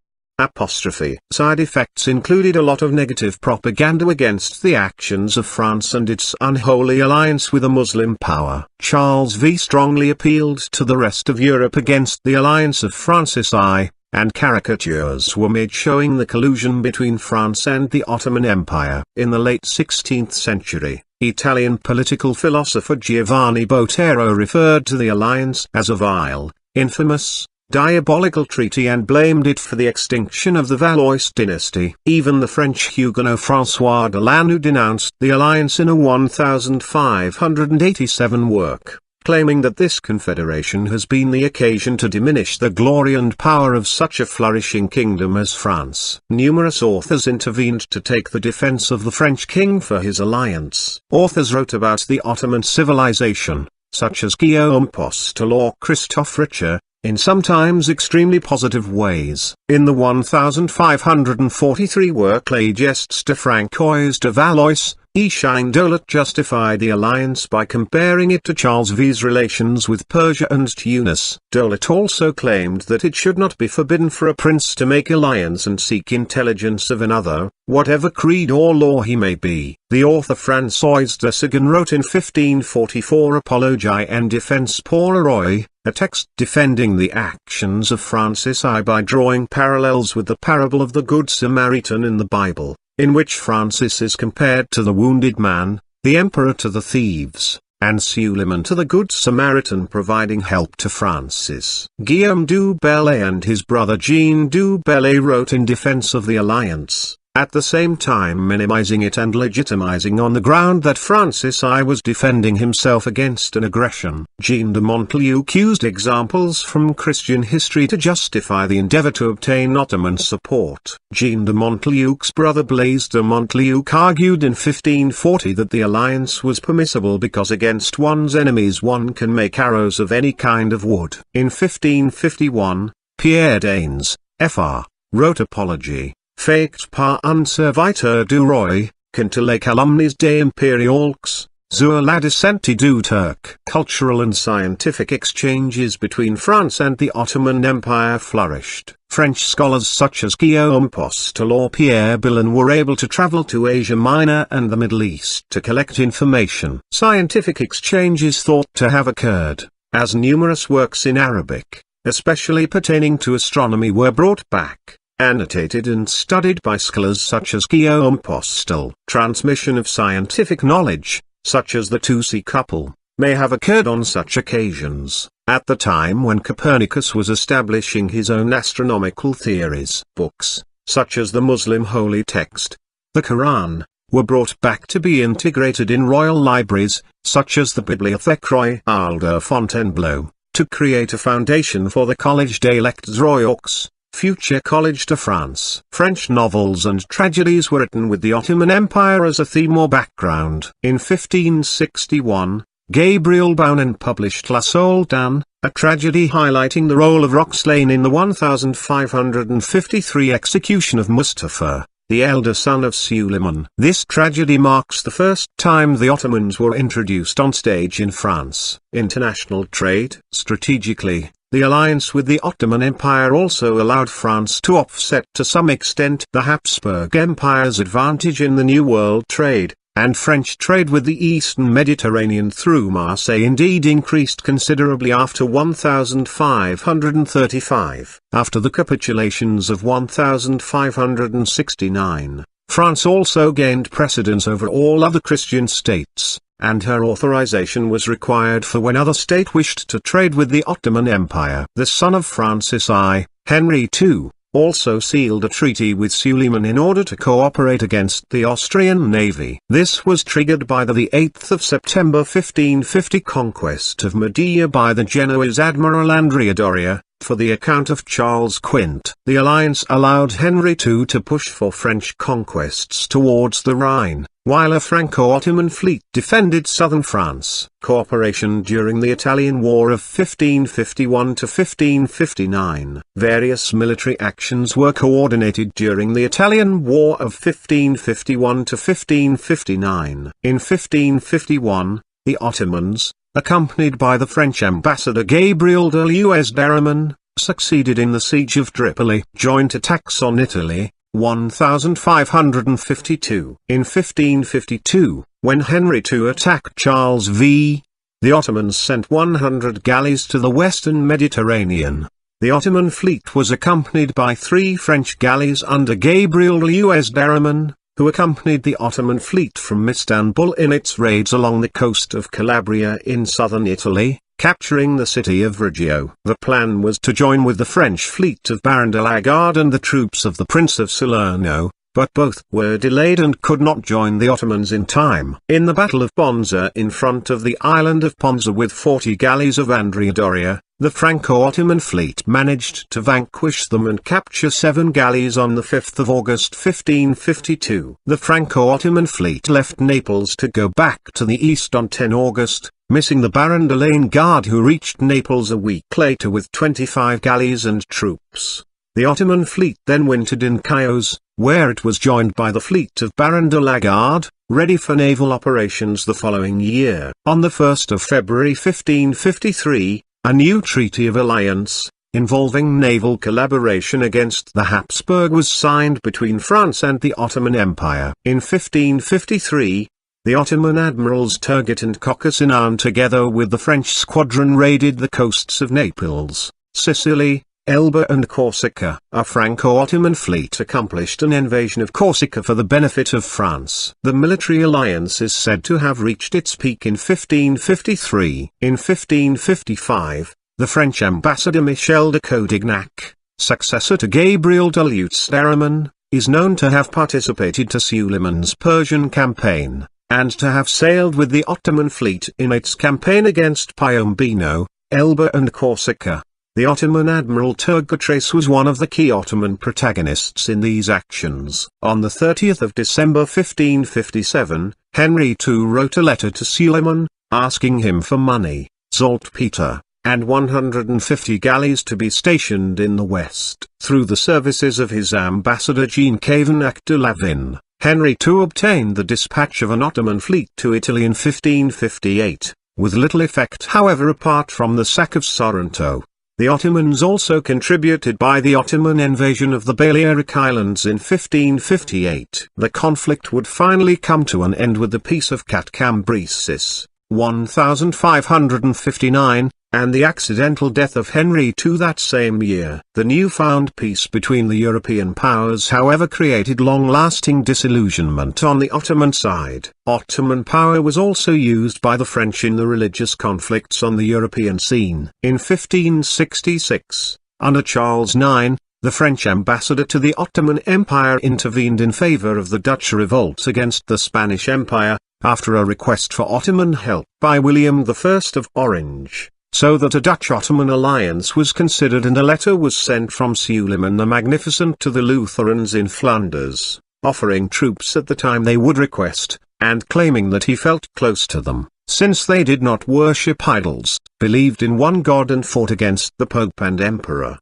Side effects included a lot of negative propaganda against the actions of France and its unholy alliance with a Muslim power. Charles V strongly appealed to the rest of Europe against the alliance of Francis I, and caricatures were made showing the collusion between France and the Ottoman Empire. In the late 16th century, Italian political philosopher Giovanni Botero referred to the alliance as a vile, infamous, diabolical treaty and blamed it for the extinction of the Valois dynasty. Even the French Huguenot François de Lannoy denounced the alliance in a 1587 work, claiming that this confederation has been the occasion to diminish the glory and power of such a flourishing kingdom as France. Numerous authors intervened to take the defense of the French king for his alliance. Authors wrote about the Ottoman civilization, such as Guillaume Postel or Christophe Richer, in sometimes extremely positive ways. In the 1543 work Les Gestes de Francois de Valois, Echine Dolet justified the alliance by comparing it to Charles V's relations with Persia and Tunis. Dolet also claimed that it should not be forbidden for a prince to make alliance and seek intelligence of another, whatever creed or law he may be. The author François de Sagan wrote in 1544 Apologie en défense pour le roi, a text defending the actions of Francis I by drawing parallels with the parable of the Good Samaritan in the Bible, in which Francis is compared to the wounded man, the emperor to the thieves, and Suleiman to the Good Samaritan providing help to Francis. Guillaume du Bellay and his brother Jean du Bellay wrote in defense of the alliance, at the same time minimizing it and legitimizing on the ground that Francis I was defending himself against an aggression. Jean de Montluc used examples from Christian history to justify the endeavor to obtain Ottoman support. Jean de Montluc's brother Blaise de Montluc argued in 1540 that the alliance was permissible because against one's enemies one can make arrows of any kind of wood. In 1551, Pierre Daines, Fr., wrote Apologie, faite par un serviteur du roi, contre les calomnies des impériaux, sur la descente du Turc. Cultural and scientific exchanges between France and the Ottoman Empire flourished. French scholars such as Guillaume Postel or Pierre Billon were able to travel to Asia Minor and the Middle East to collect information. Scientific exchanges thought to have occurred, as numerous works in Arabic, especially pertaining to astronomy, were brought back, annotated and studied by scholars such as Guillaume Postel. Transmission of scientific knowledge, such as the Toucy couple, may have occurred on such occasions, at the time when Copernicus was establishing his own astronomical theories. Books, such as the Muslim holy text, the Quran, were brought back to be integrated in royal libraries, such as the Bibliothèque Royale de Fontainebleau, to create a foundation for the Collège des Lecteurs Royaux, future Collège de France. French novels and tragedies were written with the Ottoman Empire as a theme or background. In 1561, Gabriel Baunan published La Soldan, a tragedy highlighting the role of Roxlane in the 1553 execution of Mustafa, the elder son of Suleiman. This tragedy marks the first time the Ottomans were introduced on stage in France. International trade. Strategically, the alliance with the Ottoman Empire also allowed France to offset to some extent the Habsburg Empire's advantage in the New World trade, and French trade with the Eastern Mediterranean through Marseille indeed increased considerably after 1535. After the capitulations of 1569, France also gained precedence over all other Christian states, and her authorization was required for when other state wished to trade with the Ottoman Empire. The son of Francis I, Henry II, also sealed a treaty with Suleiman in order to cooperate against the Austrian navy. This was triggered by the 8th of September 1550 conquest of Madia by the Genoese admiral Andrea Doria, for the account of Charles Quint. The alliance allowed Henry II to push for French conquests towards the Rhine, while a Franco-Ottoman fleet defended southern France. Cooperation during the Italian War of 1551 to 1559. Various military actions were coordinated during the Italian War of 1551 to 1559. In 1551, the Ottomans, accompanied by the French ambassador Gabriel de L'Huez-Daraman, succeeded in the siege of Tripoli. Joint attacks on Italy, 1552. In 1552, when Henry II attacked Charles V, the Ottomans sent 100 galleys to the western Mediterranean. The Ottoman fleet was accompanied by 3 French galleys under Gabriel de L'Huez-Daraman, who accompanied the Ottoman fleet from Istanbul in its raids along the coast of Calabria in southern Italy, capturing the city of Reggio. The plan was to join with the French fleet of Baron de la Garde and the troops of the Prince of Salerno, but both were delayed and could not join the Ottomans in time. In the Battle of Ponza in front of the island of Ponza with 40 galleys of Andrea Doria, the Franco-Ottoman fleet managed to vanquish them and capture 7 galleys on the 5th of August 1552. The Franco-Ottoman fleet left Naples to go back to the east on 10 August, missing the Baron de Lane Guard, who reached Naples a week later with 25 galleys and troops. The Ottoman fleet then wintered in Chios, where it was joined by the fleet of Baron de la Garde, ready for naval operations the following year. On the 1st of February 1553, a new treaty of alliance, involving naval collaboration against the Habsburg, was signed between France and the Ottoman Empire. In 1553, the Ottoman admirals Turgot and Cocos-Sinan together with the French squadron raided the coasts of Naples, Sicily, Elba and Corsica. A Franco-Ottoman fleet accomplished an invasion of Corsica for the benefit of France. The military alliance is said to have reached its peak in 1553. In 1555, the French ambassador Michel de Codignac, successor to Gabriel de Lutz-Derriman, is known to have participated to Suleiman's Persian campaign, and to have sailed with the Ottoman fleet in its campaign against Piombino, Elba and Corsica. The Ottoman admiral Turgot was one of the key Ottoman protagonists in these actions. On the 30th of December 1557, Henry II wrote a letter to Suleiman, asking him for money, saltpeter, and 150 galleys to be stationed in the west. Through the services of his ambassador Jean Cavaignac de Lavin, Henry II obtained the dispatch of an Ottoman fleet to Italy in 1558, with little effect however apart from the sack of Sorrento. The Ottomans also contributed by the Ottoman invasion of the Balearic Islands in 1558. The conflict would finally come to an end with the Peace of Cat Cambrisis, 1559, and the accidental death of Henry II that same year. The newfound peace between the European powers however created long-lasting disillusionment on the Ottoman side. Ottoman power was also used by the French in the religious conflicts on the European scene. In 1566, under Charles IX, the French ambassador to the Ottoman Empire intervened in favor of the Dutch revolt against the Spanish Empire, after a request for Ottoman help by William I of Orange, so that a Dutch-Ottoman alliance was considered, and a letter was sent from Suleiman the Magnificent to the Lutherans in Flanders, offering troops at the time they would request, and claiming that he felt close to them, since they did not worship idols, believed in one God and fought against the Pope and Emperor.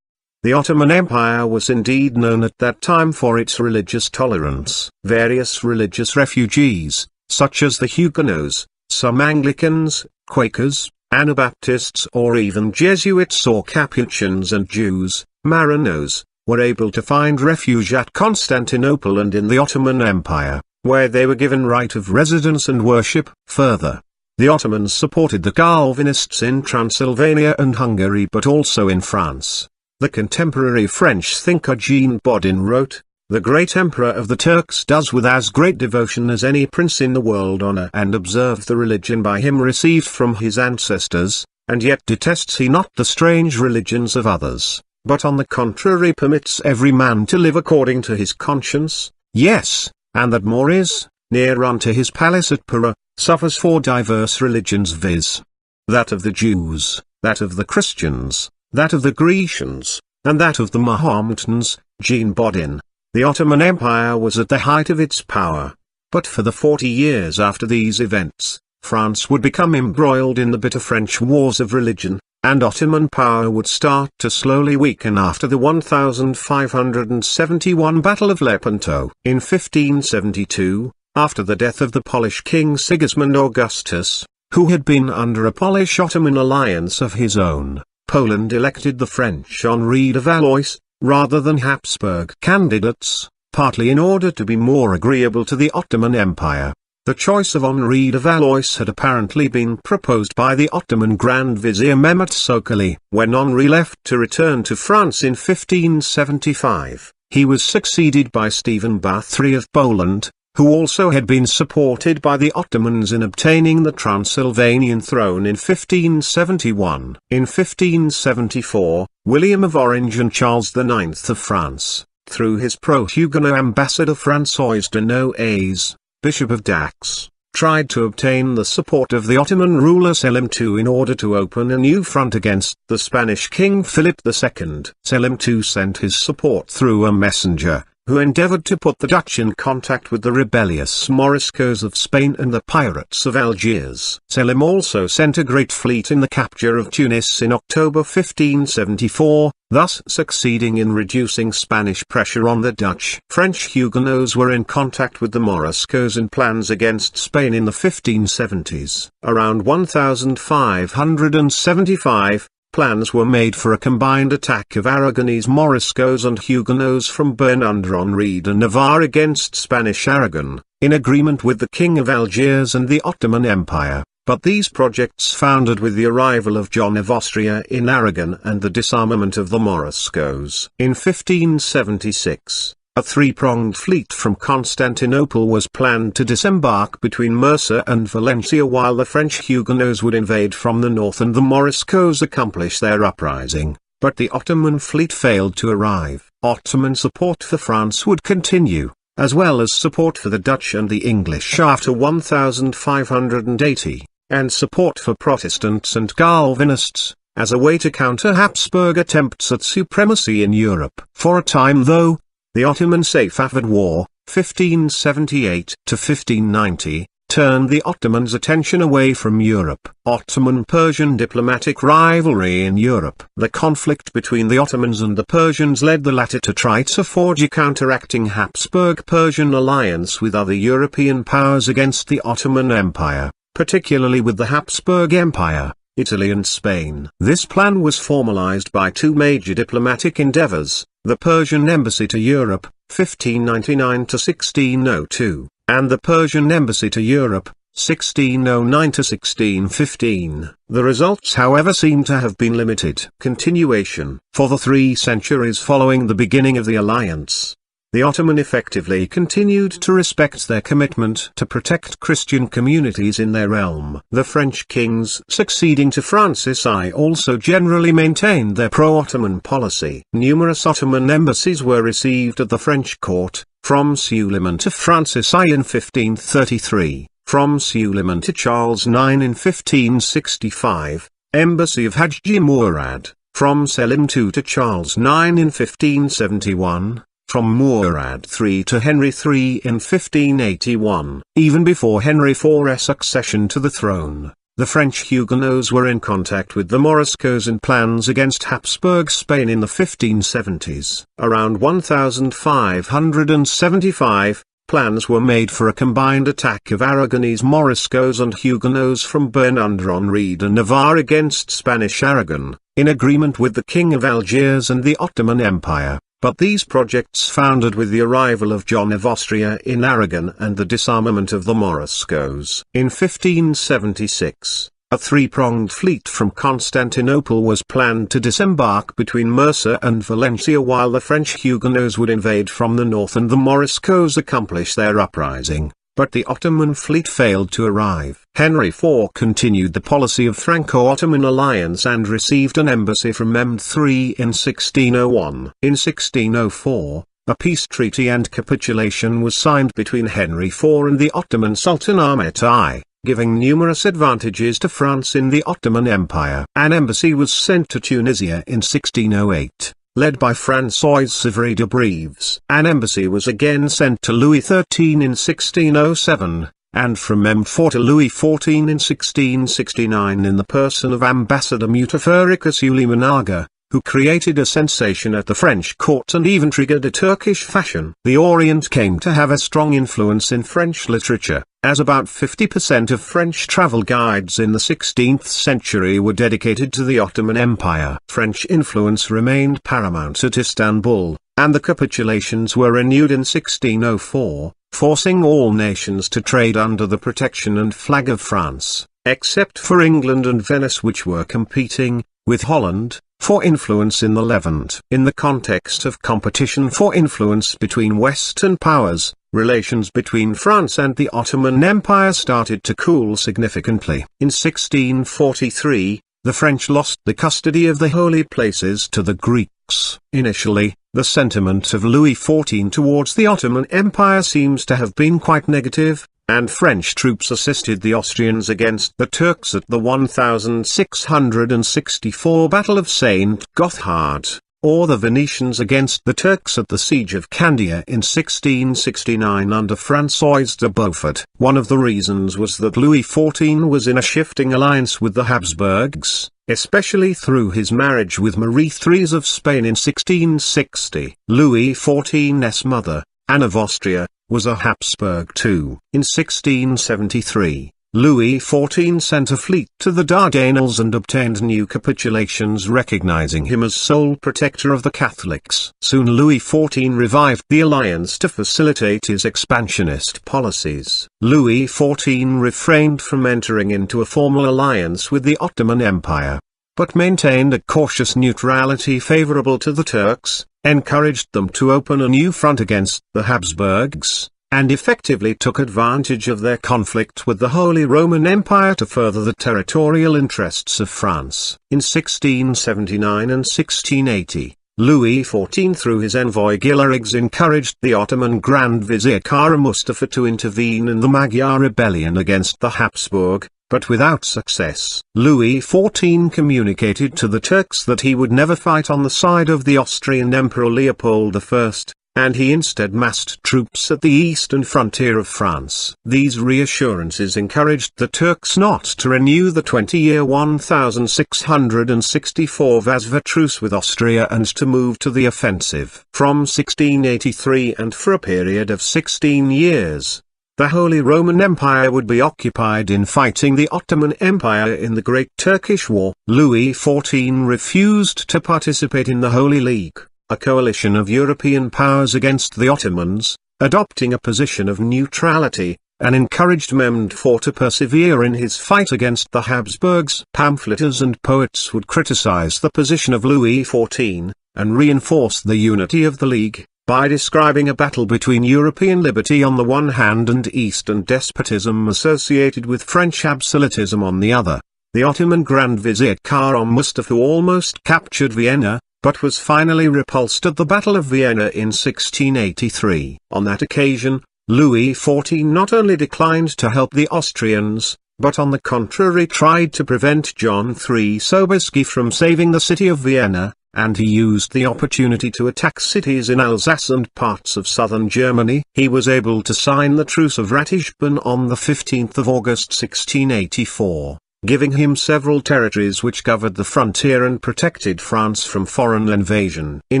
The Ottoman Empire was indeed known at that time for its religious tolerance. Various religious refugees, such as the Huguenots, some Anglicans, Quakers, Anabaptists or even Jesuits or Capuchins and Jews, Marranos, were able to find refuge at Constantinople and in the Ottoman Empire, where they were given right of residence and worship. Further, the Ottomans supported the Calvinists in Transylvania and Hungary, but also in France. The contemporary French thinker Jean Bodin wrote, "The great emperor of the Turks does with as great devotion as any prince in the world honor and observe the religion by him received from his ancestors, and yet detests he not the strange religions of others, but on the contrary permits every man to live according to his conscience, yes, and that more is, near unto his palace at Pera, suffers for diverse religions, viz. that of the Jews, that of the Christians, that of the Grecians, and that of the Mahometans." Jean Bodin. The Ottoman Empire was at the height of its power, but for the 40 years after these events, France would become embroiled in the bitter French wars of religion, and Ottoman power would start to slowly weaken after the 1571 Battle of Lepanto. In 1572, after the death of the Polish king Sigismund Augustus, who had been under a Polish-Ottoman alliance of his own, Poland elected the French Henri de Valois, rather than Habsburg candidates, partly in order to be more agreeable to the Ottoman Empire. The choice of Henri de Valois had apparently been proposed by the Ottoman Grand Vizier Mehmet Sokali. When Henri left to return to France in 1575, he was succeeded by Stephen Bathory of Poland, who also had been supported by the Ottomans in obtaining the Transylvanian throne in 1571. In 1574, William of Orange and Charles IX of France, through his pro-Huguenot ambassador François de Noailles, Bishop of Dax, tried to obtain the support of the Ottoman ruler Selim II in order to open a new front against the Spanish King Philip II. Selim II sent his support through a messenger, who endeavored to put the Dutch in contact with the rebellious Moriscos of Spain and the pirates of Algiers. Selim also sent a great fleet in the capture of Tunis in October 1574, thus succeeding in reducing Spanish pressure on the Dutch. French Huguenots were in contact with the Moriscos in plans against Spain in the 1570s. Around 1575, plans were made for a combined attack of Aragonese Moriscos and Huguenots from Béarn under Henri de Navarre against Spanish Aragon, in agreement with the King of Algiers and the Ottoman Empire, but these projects foundered with the arrival of John of Austria in Aragon and the disarmament of the Moriscos. In 1576, a three-pronged fleet from Constantinople was planned to disembark between Murcia and Valencia while the French Huguenots would invade from the north and the Moriscos accomplish their uprising, but the Ottoman fleet failed to arrive. Ottoman support for France would continue, as well as support for the Dutch and the English after 1580, and support for Protestants and Calvinists, as a way to counter Habsburg attempts at supremacy in Europe. For a time though, the Ottoman Safavid War, 1578–1590, turned the Ottomans' attention away from Europe. Ottoman-Persian diplomatic rivalry in Europe. The conflict between the Ottomans and the Persians led the latter to try to forge a counteracting Habsburg-Persian alliance with other European powers against the Ottoman Empire, particularly with the Habsburg Empire, Italy and Spain. This plan was formalized by two major diplomatic endeavors: the Persian Embassy to Europe, 1599–1602, and the Persian Embassy to Europe, 1609–1615. The results however seem to have been limited. Continuation. For the 3 centuries following the beginning of the alliance, the Ottoman effectively continued to respect their commitment to protect Christian communities in their realm. The French kings succeeding to Francis I also generally maintained their pro-Ottoman policy. Numerous Ottoman embassies were received at the French court, from Suleiman to Francis I in 1533, from Suleiman to Charles IX in 1565, Embassy of Hajji Murad, from Selim II to Charles IX in 1571, from Murad III to Henry III in 1581. Even before Henry IV's succession to the throne, the French Huguenots were in contact with the Moriscos in plans against Habsburg Spain in the 1570s. Around 1575, plans were made for a combined attack of Aragonese Moriscos and Huguenots from Béarn under Henri de Navarre against Spanish Aragon, in agreement with the King of Algiers and the Ottoman Empire. But these projects foundered with the arrival of John of Austria in Aragon and the disarmament of the Moriscos. In 1576, a three-pronged fleet from Constantinople was planned to disembark between Murcia and Valencia while the French Huguenots would invade from the north and the Moriscos accomplish their uprising. But the Ottoman fleet failed to arrive. Henry IV continued the policy of Franco-Ottoman alliance and received an embassy from Mehmed III in 1601. In 1604, a peace treaty and capitulation was signed between Henry IV and the Ottoman Sultan Ahmet I, giving numerous advantages to France in the Ottoman Empire. An embassy was sent to Tunisia in 1608. Led by François Sivry de Brives. An embassy was again sent to Louis XIII in 1607, and from Mehmed IV to Louis XIV in 1669 in the person of Ambassador Mutafarika Suleiman Aga, who created a sensation at the French court and even triggered a Turkish fashion. The Orient came to have a strong influence in French literature, as about 50% of French travel guides in the 16th century were dedicated to the Ottoman Empire. French influence remained paramount at Istanbul, and the capitulations were renewed in 1604, forcing all nations to trade under the protection and flag of France, except for England and Venice, which were competing with Holland for influence in the Levant. In the context of competition for influence between Western powers, relations between France and the Ottoman Empire started to cool significantly. In 1643, the French lost the custody of the holy places to the Greeks. Initially, the sentiment of Louis XIV towards the Ottoman Empire seems to have been quite negative, and French troops assisted the Austrians against the Turks at the 1664 Battle of St. Gothard, or the Venetians against the Turks at the Siege of Candia in 1669 under François de Beaufort. One of the reasons was that Louis XIV was in a shifting alliance with the Habsburgs, especially through his marriage with Marie Therese of Spain in 1660. Louis XIV's mother, Anne of Austria, was a Habsburg too. In 1673, Louis XIV sent a fleet to the Dardanelles and obtained new capitulations recognizing him as sole protector of the Catholics. Soon Louis XIV revived the alliance to facilitate his expansionist policies. Louis XIV refrained from entering into a formal alliance with the Ottoman Empire, but maintained a cautious neutrality favorable to the Turks, encouraged them to open a new front against the Habsburgs, and effectively took advantage of their conflict with the Holy Roman Empire to further the territorial interests of France. In 1679 and 1680, Louis XIV through his envoy Gillarix encouraged the Ottoman Grand Vizier Kara Mustafa to intervene in the Magyar rebellion against the Habsburg, but without success. Louis XIV communicated to the Turks that he would never fight on the side of the Austrian Emperor Leopold I, and he instead massed troops at the eastern frontier of France. These reassurances encouraged the Turks not to renew the 20-year 1664 Vazva truce with Austria and to move to the offensive. From 1683 and for a period of 16 years, the Holy Roman Empire would be occupied in fighting the Ottoman Empire in the Great Turkish War. Louis XIV refused to participate in the Holy League, a coalition of European powers against the Ottomans, adopting a position of neutrality, and encouraged Mehmed IV to persevere in his fight against the Habsburgs. Pamphleteers and poets would criticize the position of Louis XIV, and reinforce the unity of the League, by describing a battle between European liberty on the one hand and Eastern despotism associated with French absolutism on the other. The Ottoman Grand Vizier Kara Mustafa almost captured Vienna, but was finally repulsed at the Battle of Vienna in 1683. On that occasion, Louis XIV not only declined to help the Austrians, but on the contrary tried to prevent John III Sobieski from saving the city of Vienna, and he used the opportunity to attack cities in Alsace and parts of southern Germany. He was able to sign the Truce of Ratisbon on the 15th of August 1684. Giving him several territories which covered the frontier and protected France from foreign invasion. In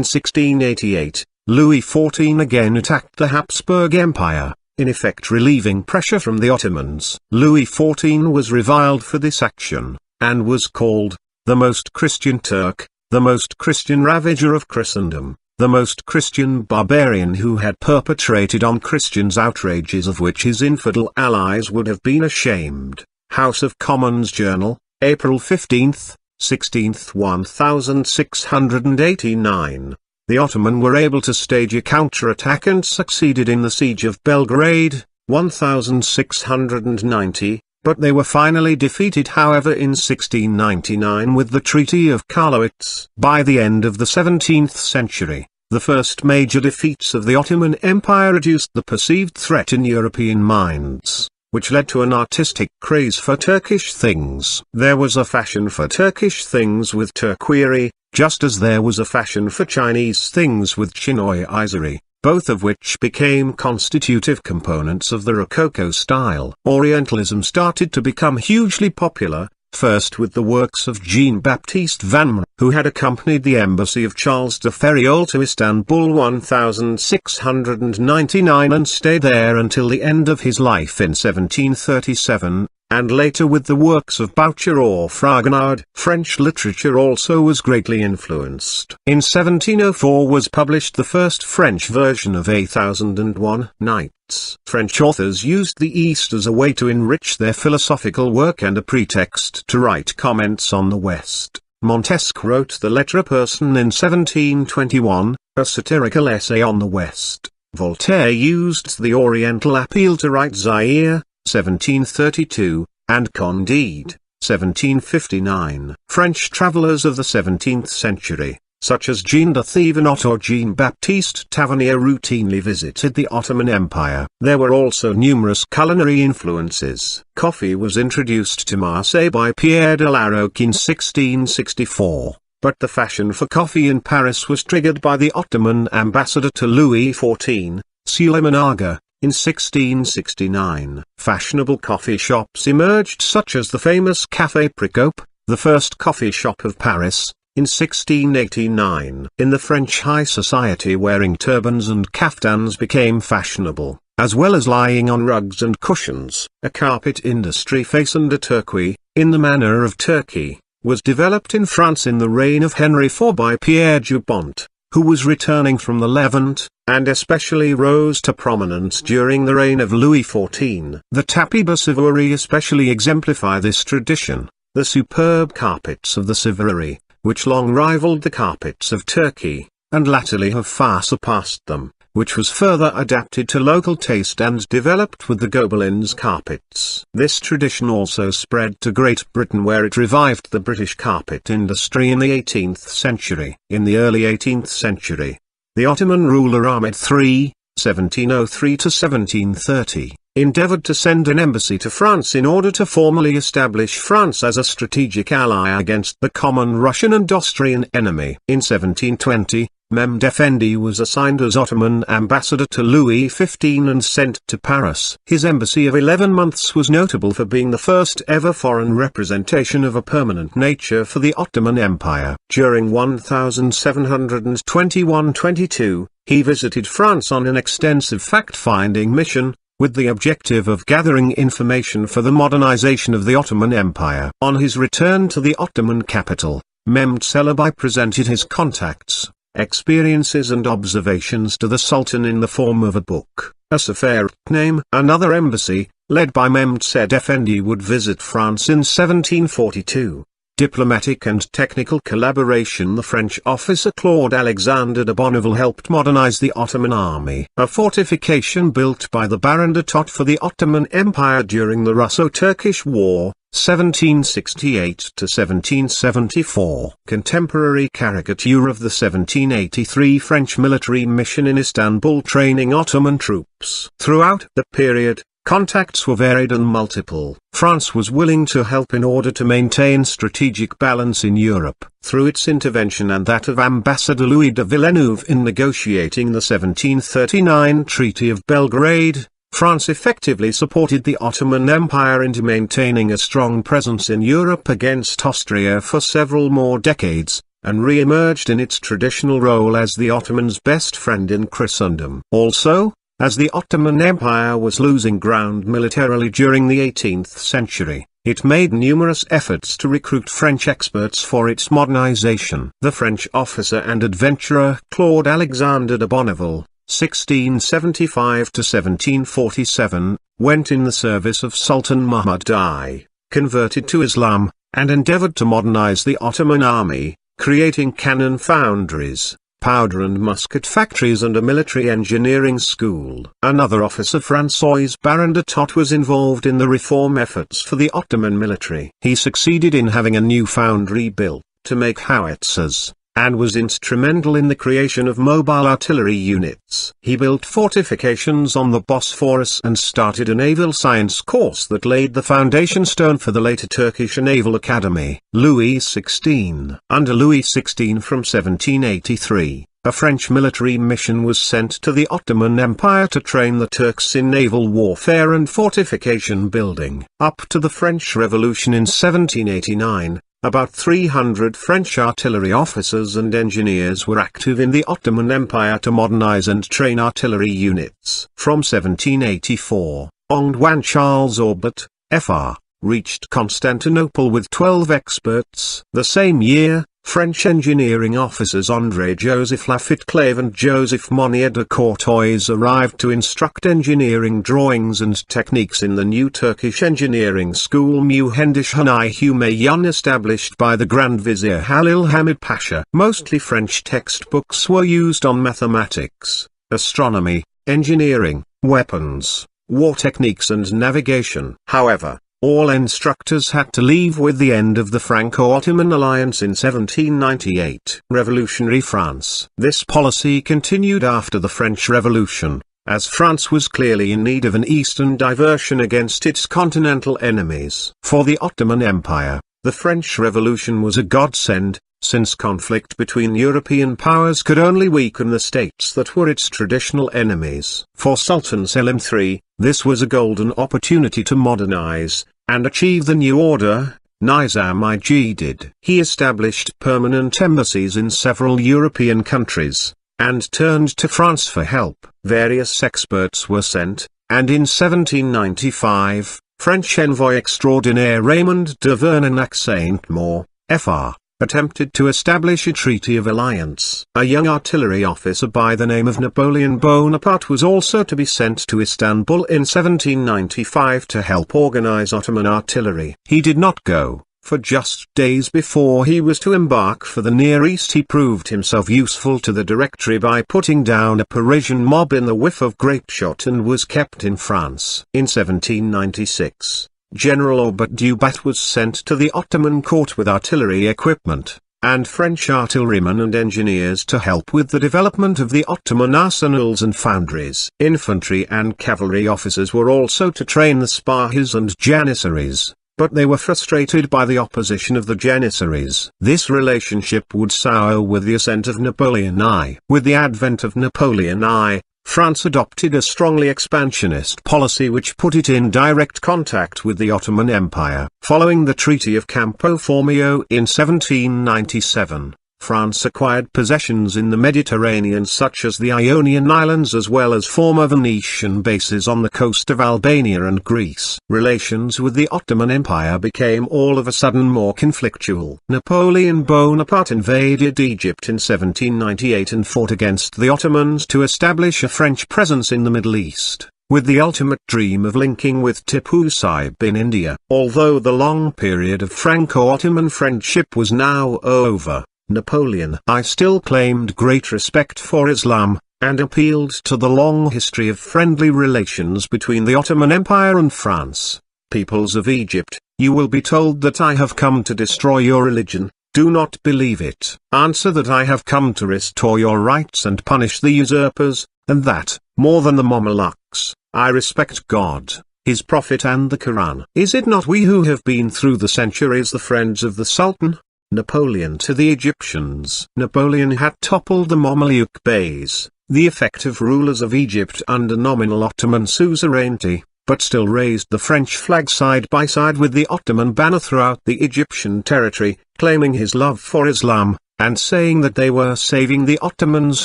1688, Louis XIV again attacked the Habsburg Empire, in effect relieving pressure from the Ottomans. Louis XIV was reviled for this action, and was called the most Christian Turk, the most Christian ravager of Christendom, the most Christian barbarian who had perpetrated on Christians outrages of which his infidel allies would have been ashamed. House of Commons Journal, April 15, 16th 1689. The Ottoman were able to stage a counterattack and succeeded in the Siege of Belgrade, 1690, but they were finally defeated however in 1699 with the Treaty of Karlowitz. By the end of the 17th century, the first major defeats of the Ottoman Empire reduced the perceived threat in European minds, which led to an artistic craze for Turkish things. There was a fashion for Turkish things with Turquerie, just as there was a fashion for Chinese things with Chinoy ivory, both of which became constitutive components of the Rococo style. Orientalism started to become hugely popular, first with the works of Jean-Baptiste Van, who had accompanied the embassy of Charles de Ferriol to Istanbul 1699 and stayed there until the end of his life in 1737, and later with the works of Boucher or Fragonard. French literature also was greatly influenced. In 1704 was published the first French version of A Thousand and One Nights. French authors used the East as a way to enrich their philosophical work and a pretext to write comments on the West. Montesquieu wrote the Lettre à Personne in 1721, a satirical essay on the West. Voltaire used the Oriental appeal to write Zaire, 1732, and Candide, 1759. French travelers of the 17th century, such as Jean de Thévenot or Jean-Baptiste Tavernier, routinely visited the Ottoman Empire. There were also numerous culinary influences. Coffee was introduced to Marseille by Pierre de la Roque in 1664, but the fashion for coffee in Paris was triggered by the Ottoman ambassador to Louis XIV, Suleiman Aga, in 1669. Fashionable coffee shops emerged, such as the famous Café Précope, the first coffee shop of Paris, in 1689. In the French high society, wearing turbans and caftans became fashionable, as well as lying on rugs and cushions. A carpet industry façon de Turquie, in the manner of Turkey, was developed in France in the reign of Henry IV by Pierre Dupont, who was returning from the Levant, and especially rose to prominence during the reign of Louis XIV. The tapis de Sivori especially exemplify this tradition. The superb carpets of the Sivori, which long rivaled the carpets of Turkey, and latterly have far surpassed them, which was further adapted to local taste and developed with the Gobelins carpets. This tradition also spread to Great Britain, where it revived the British carpet industry in the 18th century. In the early 18th century, the Ottoman ruler Ahmed III, 1703–1730, endeavored to send an embassy to France in order to formally establish France as a strategic ally against the common Russian and Austrian enemy. In 1720, Mehmed Efendi was assigned as Ottoman ambassador to Louis XV and sent to Paris. His embassy of 11 months was notable for being the first ever foreign representation of a permanent nature for the Ottoman Empire. During 1721–22, he visited France on an extensive fact-finding mission, with the objective of gathering information for the modernization of the Ottoman Empire. On his return to the Ottoman capital, Mehmed Çelebi presented his contacts, experiences and observations to the Sultan in the form of a book, a Safaretname. Another embassy, led by Mehmed Said Effendi, would visit France in 1742. Diplomatic and technical collaboration. The French officer Claude Alexandre de Bonneville helped modernize the Ottoman army. A fortification built by the Baron de Tott for the Ottoman Empire during the Russo-Turkish War, 1768–1774. Contemporary caricature of the 1783 French military mission in Istanbul training Ottoman troops. Throughout the period, contacts were varied and multiple. France was willing to help in order to maintain strategic balance in Europe. Through its intervention and that of Ambassador Louis de Villeneuve in negotiating the 1739 Treaty of Belgrade, France effectively supported the Ottoman Empire into maintaining a strong presence in Europe against Austria for several more decades, and re-emerged in its traditional role as the Ottomans' best friend in Christendom. Also, as the Ottoman Empire was losing ground militarily during the 18th century, it made numerous efforts to recruit French experts for its modernization. The French officer and adventurer Claude Alexandre de Bonneville, 1675–1747, went in the service of Sultan Muhammad I, converted to Islam, and endeavored to modernize the Ottoman army, creating cannon foundries, powder and musket factories and a military engineering school. Another officer, François Baron de Tott, was involved in the reform efforts for the Ottoman military. He succeeded in having a new foundry built to make howitzers, and was instrumental in the creation of mobile artillery units. He built fortifications on the Bosphorus and started a naval science course that laid the foundation stone for the later Turkish Naval Academy. Louis XVI. Under Louis XVI from 1783, a French military mission was sent to the Ottoman Empire to train the Turks in naval warfare and fortification building. Up to the French Revolution in 1789, about 300 French artillery officers and engineers were active in the Ottoman Empire to modernize and train artillery units. From 1784, Antoine Charles Orbit, Fr., reached Constantinople with 12 experts. The same year, French engineering officers André-Joseph Lafitte-Clave and Joseph Monnier de Courtois arrived to instruct engineering drawings and techniques in the new Turkish engineering school Mühendishhane Hümeyun, established by the Grand Vizier Halil Hamid Pasha. Mostly French textbooks were used on mathematics, astronomy, engineering, weapons, war techniques and navigation. However, All instructors had to leave with the end of the Franco-Ottoman alliance in 1798. Revolutionary France. This policy continued after the French Revolution, as France was clearly in need of an eastern diversion against its continental enemies. For the Ottoman Empire, the French Revolution was a godsend, since conflict between European powers could only weaken the states that were its traditional enemies. For Sultan Selim III, this was a golden opportunity to modernize and achieve the new order. Nizam-I did. He established permanent embassies in several European countries, and turned to France for help. Various experts were sent, and in 1795, French envoy extraordinaire Raymond de Vernenac-Saint-Maur, Fr., attempted to establish a treaty of alliance. A young artillery officer by the name of Napoleon Bonaparte was also to be sent to Istanbul in 1795 to help organize Ottoman artillery. He did not go, for just days before he was to embark for the Near East he proved himself useful to the Directory by putting down a Parisian mob in the whiff of grapeshot and was kept in France. In 1796, General Aubert du Bat was sent to the Ottoman court with artillery equipment, and French artillerymen and engineers to help with the development of the Ottoman arsenals and foundries. Infantry and cavalry officers were also to train the Spahis and Janissaries, but they were frustrated by the opposition of the Janissaries. This relationship would sour with the ascent of Napoleon I. With the advent of Napoleon I, France adopted a strongly expansionist policy which put it in direct contact with the Ottoman Empire. Following the Treaty of Campo Formio in 1797, France acquired possessions in the Mediterranean such as the Ionian Islands as well as former Venetian bases on the coast of Albania and Greece. Relations with the Ottoman Empire became all of a sudden more conflictual. Napoleon Bonaparte invaded Egypt in 1798 and fought against the Ottomans to establish a French presence in the Middle East, with the ultimate dream of linking with Tipu Sahib in India. Although the long period of Franco-Ottoman friendship was now over, Napoleon I still claimed great respect for Islam, and appealed to the long history of friendly relations between the Ottoman Empire and France. Peoples of Egypt, you will be told that I have come to destroy your religion. Do not believe it. Answer that I have come to restore your rights and punish the usurpers, and that, more than the Mamelukes, I respect God, His Prophet and the Quran. Is it not we who have been through the centuries the friends of the Sultan? Napoleon to the Egyptians. Napoleon had toppled the Mameluke Beys, the effective rulers of Egypt under nominal Ottoman suzerainty, but still raised the French flag side by side with the Ottoman banner throughout the Egyptian territory, claiming his love for Islam, and saying that they were saving the Ottomans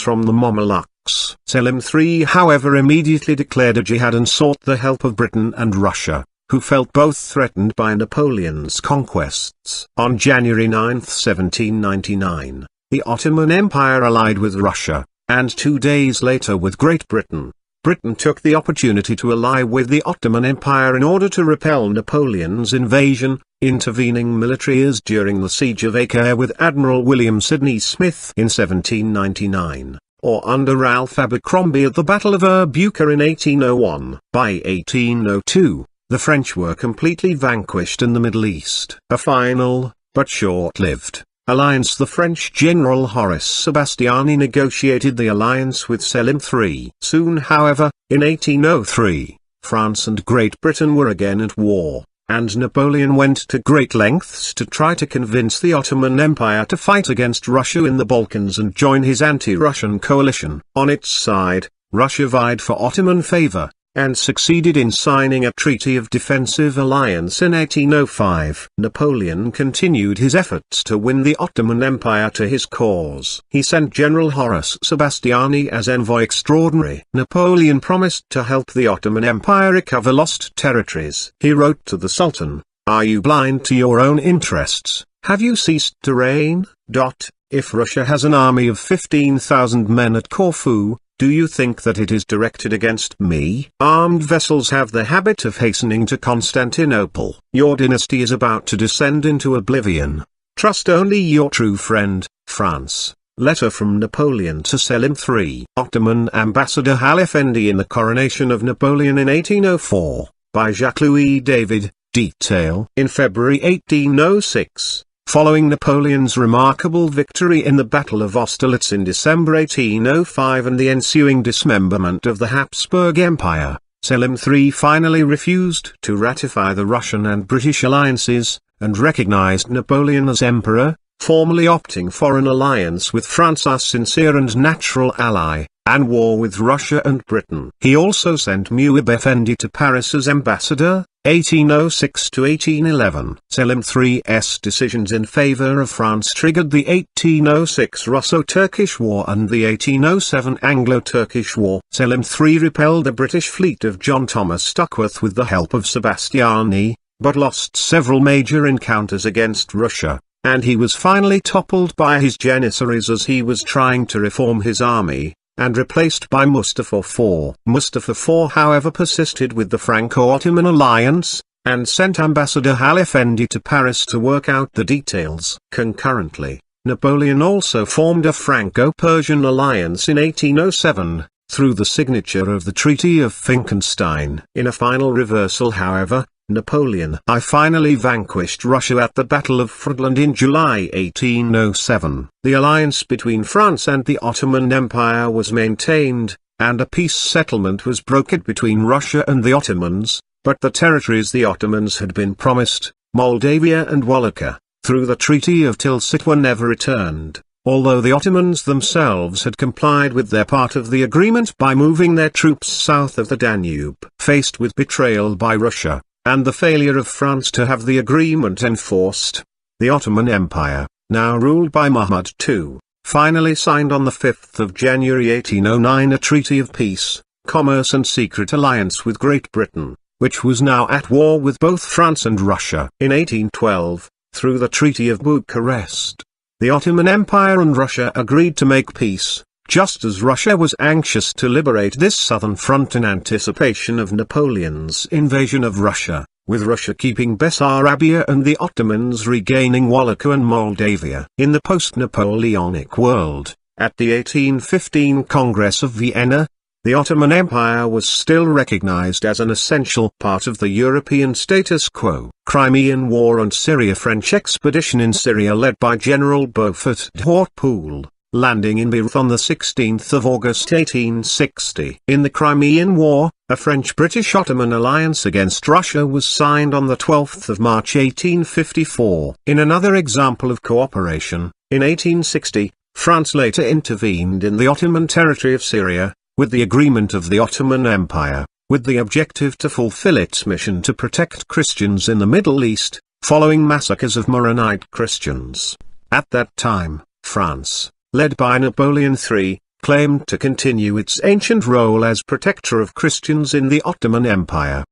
from the Mamelukes. Selim III however immediately declared a jihad and sought the help of Britain and Russia, who felt both threatened by Napoleon's conquests. On January 9, 1799, the Ottoman Empire allied with Russia, and 2 days later with Great Britain. Britain took the opportunity to ally with the Ottoman Empire in order to repel Napoleon's invasion, intervening militaries during the Siege of Acre with Admiral William Sidney Smith in 1799, or under Ralph Abercrombie at the Battle of Erbuka in 1801. By 1802, the French were completely vanquished in the Middle East. A final, but short-lived, alliance. The French general Horace Sebastiani negotiated the alliance with Selim III. Soon however, in 1803, France and Great Britain were again at war, and Napoleon went to great lengths to try to convince the Ottoman Empire to fight against Russia in the Balkans and join his anti-Russian coalition. On its side, Russia vied for Ottoman favor, and succeeded in signing a treaty of defensive alliance in 1805. Napoleon continued his efforts to win the Ottoman Empire to his cause. He sent General Horace Sebastiani as envoy extraordinary. Napoleon promised to help the Ottoman Empire recover lost territories. He wrote to the Sultan, "Are you blind to your own interests? Have you ceased to reign? If Russia has an army of 15,000 men at Corfu, do you think that it is directed against me? Armed vessels have the habit of hastening to Constantinople. Your dynasty is about to descend into oblivion. Trust only your true friend, France." Letter from Napoleon to Selim III. Ottoman Ambassador Hal Effendi in the coronation of Napoleon in 1804, by Jacques-Louis David, detail. In February 1806, following Napoleon's remarkable victory in the Battle of Austerlitz in December 1805 and the ensuing dismemberment of the Habsburg Empire, Selim III finally refused to ratify the Russian and British alliances, and recognized Napoleon as emperor, formally opting for an alliance with France, a sincere and natural ally, and war with Russia and Britain. He also sent Mu'ib Effendi to Paris as ambassador, 1806 to 1811. Selim III's decisions in favor of France triggered the 1806 Russo-Turkish War and the 1807 Anglo-Turkish War. Selim III repelled the British fleet of John Thomas Duckworth with the help of Sebastiani, but lost several major encounters against Russia, and he was finally toppled by his Janissaries as he was trying to reform his army, and replaced by Mustafa IV. Mustafa IV however persisted with the Franco-Ottoman alliance, and sent Ambassador Hal Effendi to Paris to work out the details. Concurrently, Napoleon also formed a Franco-Persian alliance in 1807, through the signature of the Treaty of Finkenstein. In a final reversal however, Napoleon I finally vanquished Russia at the Battle of Friedland in July 1807. The alliance between France and the Ottoman Empire was maintained, and a peace settlement was brokered between Russia and the Ottomans, but the territories the Ottomans had been promised, Moldavia and Wallachia, through the Treaty of Tilsit were never returned, although the Ottomans themselves had complied with their part of the agreement by moving their troops south of the Danube. Faced with betrayal by Russia, and the failure of France to have the agreement enforced, the Ottoman Empire, now ruled by Muhammad II, finally signed on the 5th of January 1809 a treaty of peace, commerce and secret alliance with Great Britain, which was now at war with both France and Russia. In 1812, through the Treaty of Bucharest, the Ottoman Empire and Russia agreed to make peace, just as Russia was anxious to liberate this southern front in anticipation of Napoleon's invasion of Russia, with Russia keeping Bessarabia and the Ottomans regaining Wallachia and Moldavia. In the post-Napoleonic world, at the 1815 Congress of Vienna, the Ottoman Empire was still recognized as an essential part of the European status quo. Crimean War and Syria. French expedition in Syria led by General Beaufort d'Hautpoul, landing in Beirut on 16 August 1860. In the Crimean War, a French-British Ottoman alliance against Russia was signed on 12 March 1854. In another example of cooperation, in 1860, France later intervened in the Ottoman territory of Syria, with the agreement of the Ottoman Empire, with the objective to fulfill its mission to protect Christians in the Middle East, following massacres of Maronite Christians. At that time, France, led by Napoleon III, claimed to continue its ancient role as protector of Christians in the Ottoman Empire.